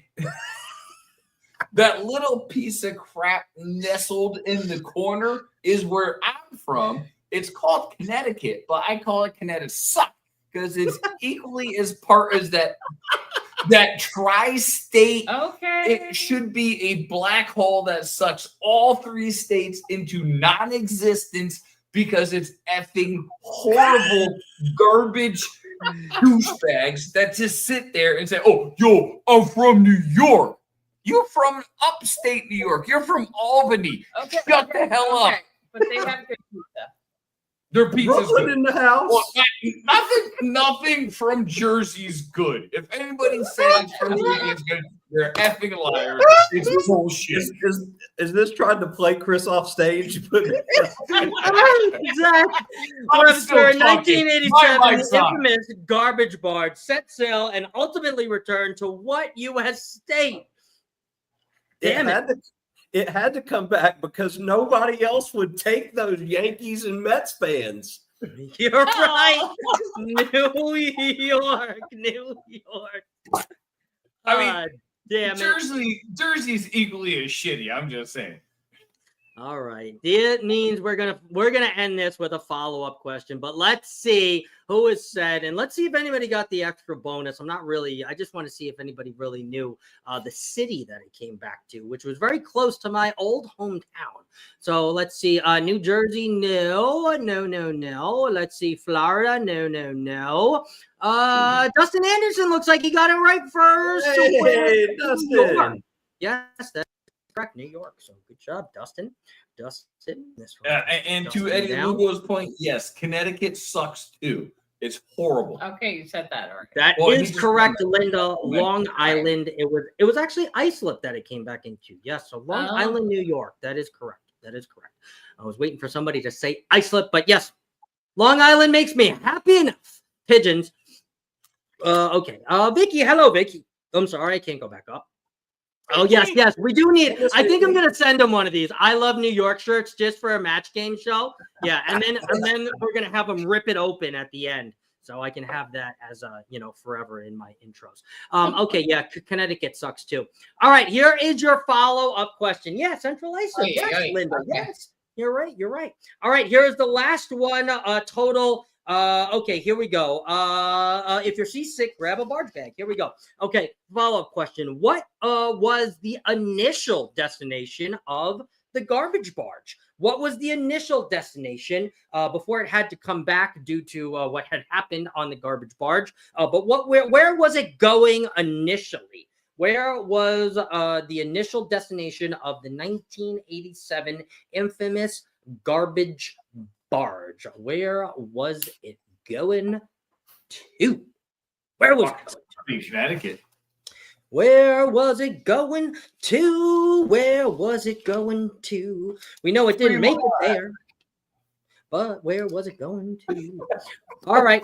that little piece of crap nestled in the corner is where I'm from. It's called Connecticut, but I call it Connecticut suck because it's equally as part as that tri-state. Okay. It should be a black hole that sucks all 3 states into non-existence because it's effing horrible garbage douchebags that just sit there and say, "Oh, yo, I'm from New York." You're from upstate New York. You're from Albany. Okay. Shut the hell up. But they have good pizza. Their pizza's good. in the house. Well, nothing from Jersey's good. If anybody says from Jersey is good, they're effing liars. It's bullshit. Is this trying to play Chris off stage? Exactly. Webster, in 1987, the infamous garbage barge set sail and ultimately returned to what U.S. state? Damn it. It had to come back because nobody else would take those Yankees and Mets fans. You're right. New York. I mean, damn it. Jersey's equally as shitty. I'm just saying. All right. It means we're gonna end this with a follow-up question, but let's see who is said, and let's see if anybody got the extra bonus. I just want to see if anybody really knew the city that it came back to, which was very close to my old hometown. So let's see. New Jersey, no. Let's see. Florida, no. Dustin Anderson looks like he got it right first. Hey, Dustin. Yes, that's correct. New York. So good job, Dustin. This And Dustin to Eddie down. Lugo's point, yes, Connecticut sucks too. It's horrible. Okay, you said that already. That Well, he is just- correct, Linda. Long Island. It was actually Islip that it came back into. Yes, so Long Island, New York. That is correct. That is correct. I was waiting for somebody to say Islip, but yes, Long Island makes me happy enough. Pigeons. Okay. Vicky, hello, Vicky. I'm sorry, I can't go back up. Oh, yes, we do need. I think I'm gonna send him one of these I Love New York shirts just for a match game show. Yeah, and then we're gonna have him rip it open at the end, so I can have that as forever in my intros. Okay, yeah, Connecticut sucks too. All right, here is your follow-up question. Yeah, Central Iceland. Yes, Linda. Okay. Yes, you're right. All right, here's the last one. Total. Okay, here we go. If you're seasick, grab a barge bag. Here we go. Okay, follow-up question. What was the initial destination of the garbage barge? What was the initial destination before it had to come back due to what had happened on the garbage barge? But where was it going initially? Where was the initial destination of the 1987 infamous garbage barge? Where was it going to? Where was it going to? Connecticut. Where was it going to? Where was it going to? We know it didn't make it there, but where was it going to? All right,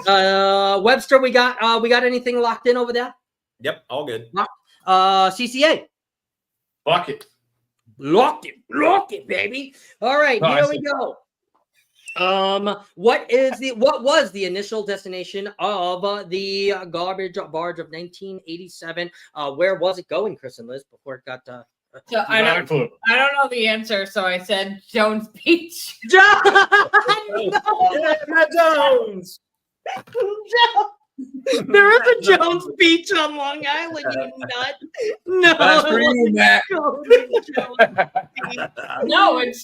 Webster, we got anything locked in over there? Yep, all good. CCA. Lock it. Lock it, baby. All right, here we go. What was the initial destination of the garbage barge of 1987? Where was it going, Chris and Liz, before it got So I don't know the answer, so I said Jones Beach. Jones. There is a Jones Beach on Long Island, you nut. No, that's for you, Matt. No, there's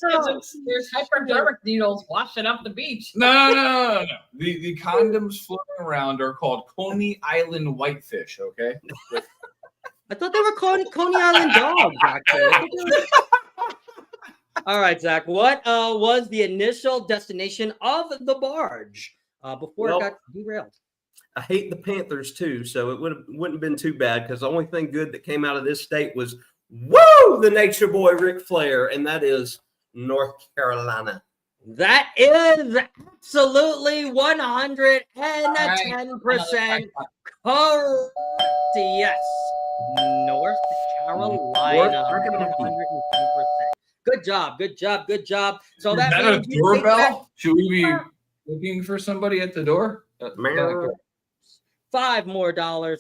hypodermic needles washing up the beach. No. The condoms floating around are called Coney Island whitefish. Okay. I thought they were called Coney Island dogs. Actually. All right, Zach. What was the initial destination of the barge before it got derailed? I hate the Panthers too, so it wouldn't have been too bad because the only thing good that came out of this state was the Nature Boy Ric Flair, and that is North Carolina. That is absolutely 110% correct. Yes, North Carolina. 110%. Good job. So is that a doorbell? Should we be looking for somebody at the door? $5 more.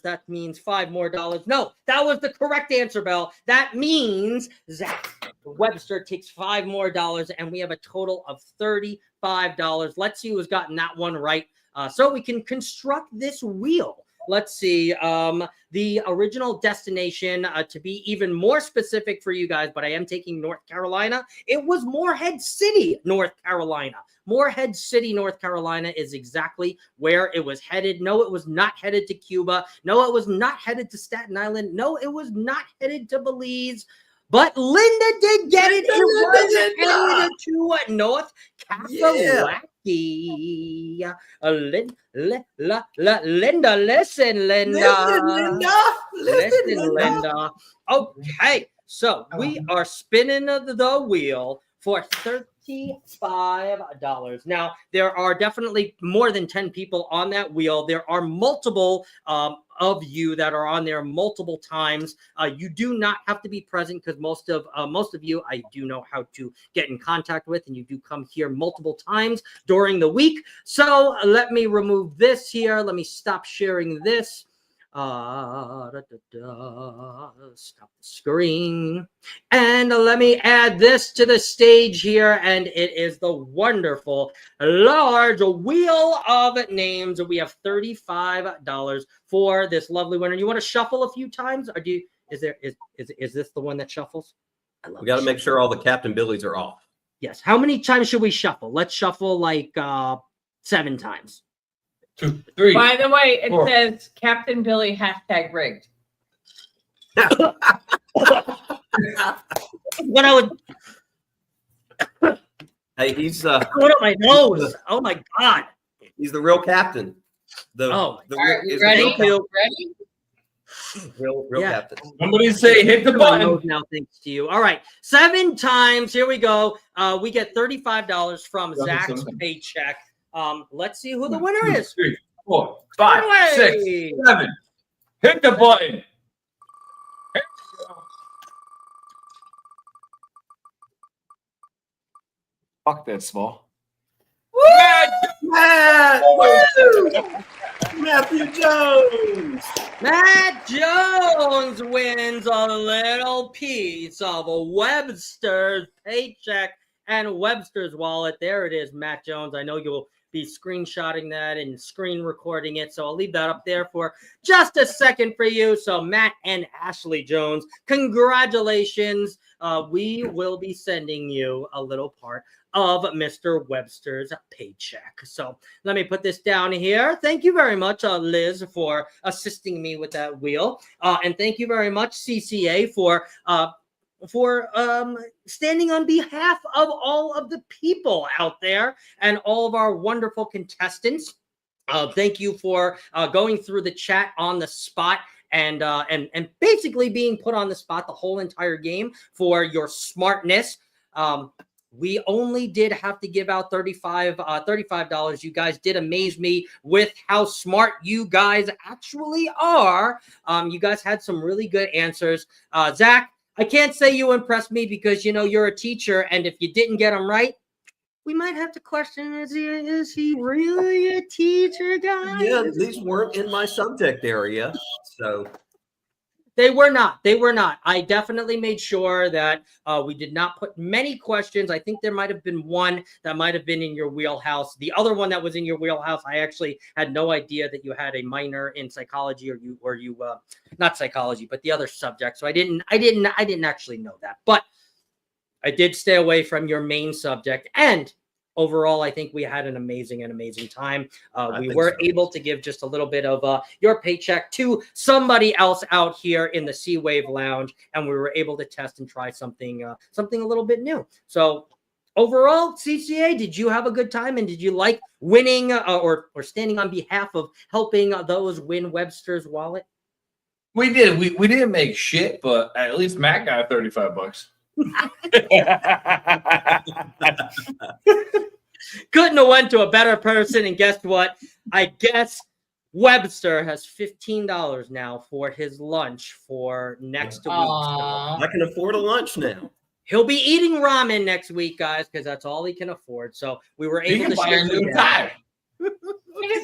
That means $5 more. No, that was the correct answer, Bell. That means Zach Webster takes $5 more, and we have a total of $35. Let's see who's gotten that one right, so we can construct this wheel. Let's see. The original destination, to be even more specific for you guys, but I am taking North Carolina. It was Morehead City, North Carolina. Morehead City, North Carolina is exactly where it was headed. No, it was not headed to Cuba. No, it was not headed to Staten Island. No, it was not headed to Belize. But Linda did get it. It was headed to North Carolina. Yeah. Linda, listen, Linda. Okay, so we are spinning the wheel for $35. Now, there are definitely more than 10 people on that wheel. There are multiple of you that are on there multiple times. You do not have to be present because most of you I do know how to get in contact with, and you do come here multiple times during the week. So let me remove this here. Let me stop sharing this. Stop the screen, and let me add this to the stage here, and it is the wonderful large wheel of names. We have $35 for this lovely winner. You want to shuffle a few times, or is this the one that shuffles? We got to make sure all the Captain Billies are off. Yes. How many times should we shuffle? Let's shuffle like 7 times. 2, 3. By the way, it 4. says Captain Billy #rigged. When I was Hey, he's going up my nose. Oh my God. He's the real captain. All right, we ready? Ready? Real Yeah. captain. Somebody say hit the My button. nose now, thanks to you. All right, 7 times. Here we go. We get $35 from Zach's paycheck. Let's see who the winner 1, 2, is. 3, 4, 5, 6, 7. Hit the button. Fuck that small. Matthew Jones. Matt Jones wins a little piece of a Webster's paycheck and Webster's wallet. There it is, Matt Jones. I know you'll be screenshotting that and screen recording it, so I'll leave that up there for just a second for you. So Matt and Ashley Jones, congratulations. We will be sending you a little part of Mr. Webster's paycheck. So let me put this down here. Thank you very much, Liz, for assisting me with that wheel. And thank you very much, CCA, for standing on behalf of all of the people out there and all of our wonderful contestants. Thank you for going through the chat on the spot and basically being put on the spot the whole entire game for your smartness. We only did have to give out $35. You guys did amaze me with how smart you guys actually are. You guys had some really good answers. Zach, I can't say you impressed me because, you know, you're a teacher, and if you didn't get them right, we might have to question, is he really a teacher, guys? Yeah, these weren't in my subject area, so. They were not. They were not. I definitely made sure that we did not put many questions. I think there might have been one that might have been in your wheelhouse. The other one that was in your wheelhouse, I actually had no idea that you had a minor in psychology, or you not psychology, but the other subject. So I didn't actually know that. But I did stay away from your main subject, and overall, I think we had an amazing time. We were able to give just a little bit of your paycheck to somebody else out here in the Sea Wave Lounge, and we were able to test and try something a little bit new. So overall, CCA, did you have a good time, and did you like winning or standing on behalf of helping those win Webster's wallet? We did. We didn't make shit, but at least Matt got $35. Couldn't have went to a better person, and guess what? I guess Webster has $15 now for his lunch for next week. So I can afford a lunch now. He'll be eating ramen next week, guys, because that's all he can afford. So we were able to buy a new tie.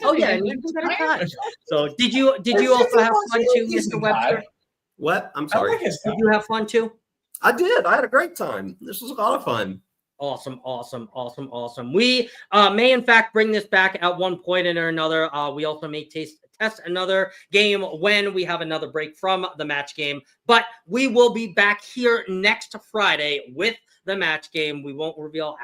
Oh yeah, and you got a tie. So did you also have fun too, Mr. Webster? What? I'm sorry. Did you have fun too? I did. I had a great time. This was a lot of fun. Awesome. We may, in fact, bring this back at one point or another. We also may test another game when we have another break from the match game. But we will be back here next Friday with the match game. We won't reveal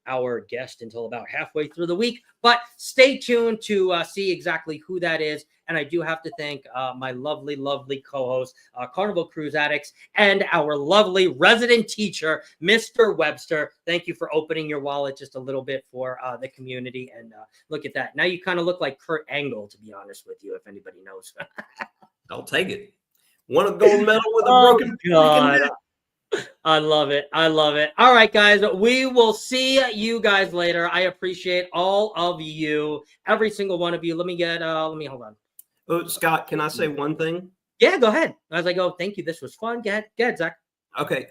our guest until about halfway through the week. But stay tuned to see exactly who that is. And I do have to thank my lovely co-host, Carnival Cruise Addicts, and our lovely resident teacher, Mr. Webster. Thank you for opening your wallet just a little bit for the community. And look at that. Now you kind of look like Kurt Angle, to be honest with you, if anybody knows. I'll take it. Won a gold medal with a broken God. I love it. All right, guys. We will see you guys later. I appreciate all of you, every single one of you. Let me hold on. Oh, Scott, can I say one thing? Yeah, go ahead. As I go, thank you. This was fun. Go ahead, Zach. Okay.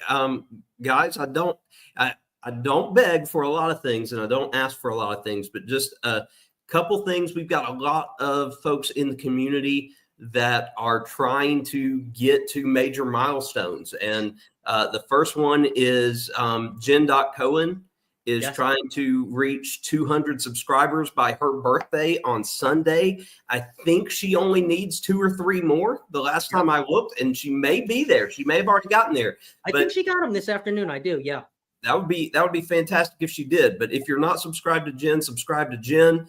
Guys, I don't beg for a lot of things, and I don't ask for a lot of things, but just a couple things. We've got a lot of folks in the community that are trying to get to major milestones. And the first one is Jen Cohen is trying to reach 200 subscribers by her birthday on Sunday. I think she only needs 2 or 3 more the last time I looked, and she may be there. She may have already gotten there. I think she got them this afternoon. I do. Yeah. That would be fantastic if she did. But if you're not subscribed to Jen, subscribe to Jen.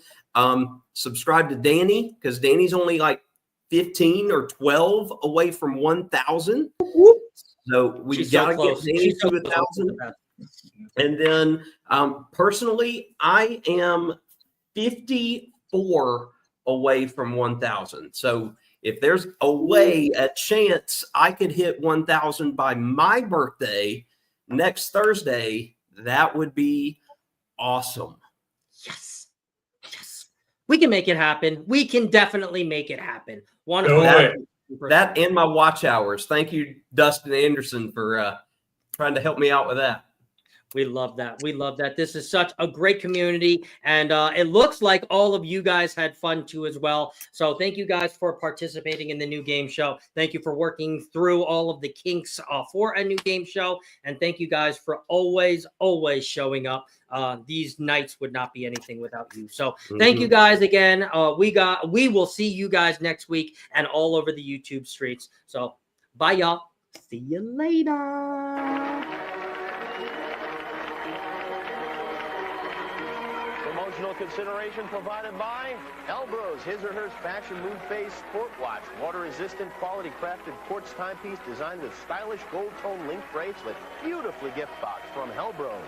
Subscribe to Danny, because Danny's only like 15 or 12 away from 1,000. So we She's so got to get close. Danny She's so to close. 1,000. And then personally, I am 54 away from 1,000. So if there's a chance I could hit 1,000 by my birthday next Thursday, that would be awesome. Yes. We can make it happen. We can definitely make it happen. That and my watch hours. Thank you, Dustin Anderson, for trying to help me out with that. We love that. We love that. This is such a great community. And it looks like all of you guys had fun too as well. So thank you guys for participating in the new game show. Thank you for working through all of the kinks for a new game show. And thank you guys for always showing up. These nights would not be anything without you. So thank you guys again. We will see you guys next week and all over the YouTube streets. So bye, y'all. See you later. Promotional consideration provided by Elbros, his or hers fashion moon phase sport watch, water resistant, quality crafted quartz timepiece designed with stylish gold tone link bracelet, beautifully gift box from Elbros.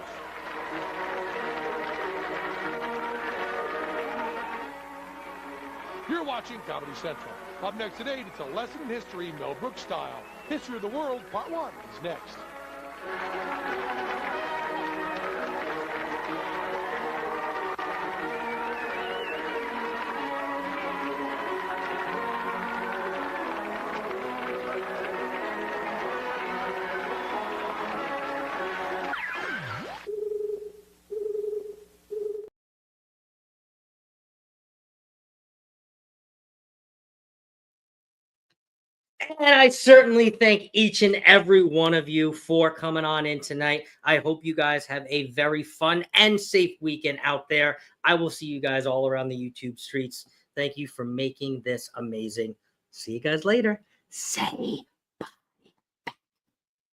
You're watching Comedy Central. Up next today, it's a lesson in history, Mel Brooks style. History of the World, Part 1 is next. And I certainly thank each and every one of you for coming on in tonight. I hope you guys have a very fun and safe weekend out there. I will see you guys all around the YouTube streets. Thank you for making this amazing. See you guys later. Say bye.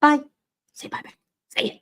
Bye. Say bye. Say it.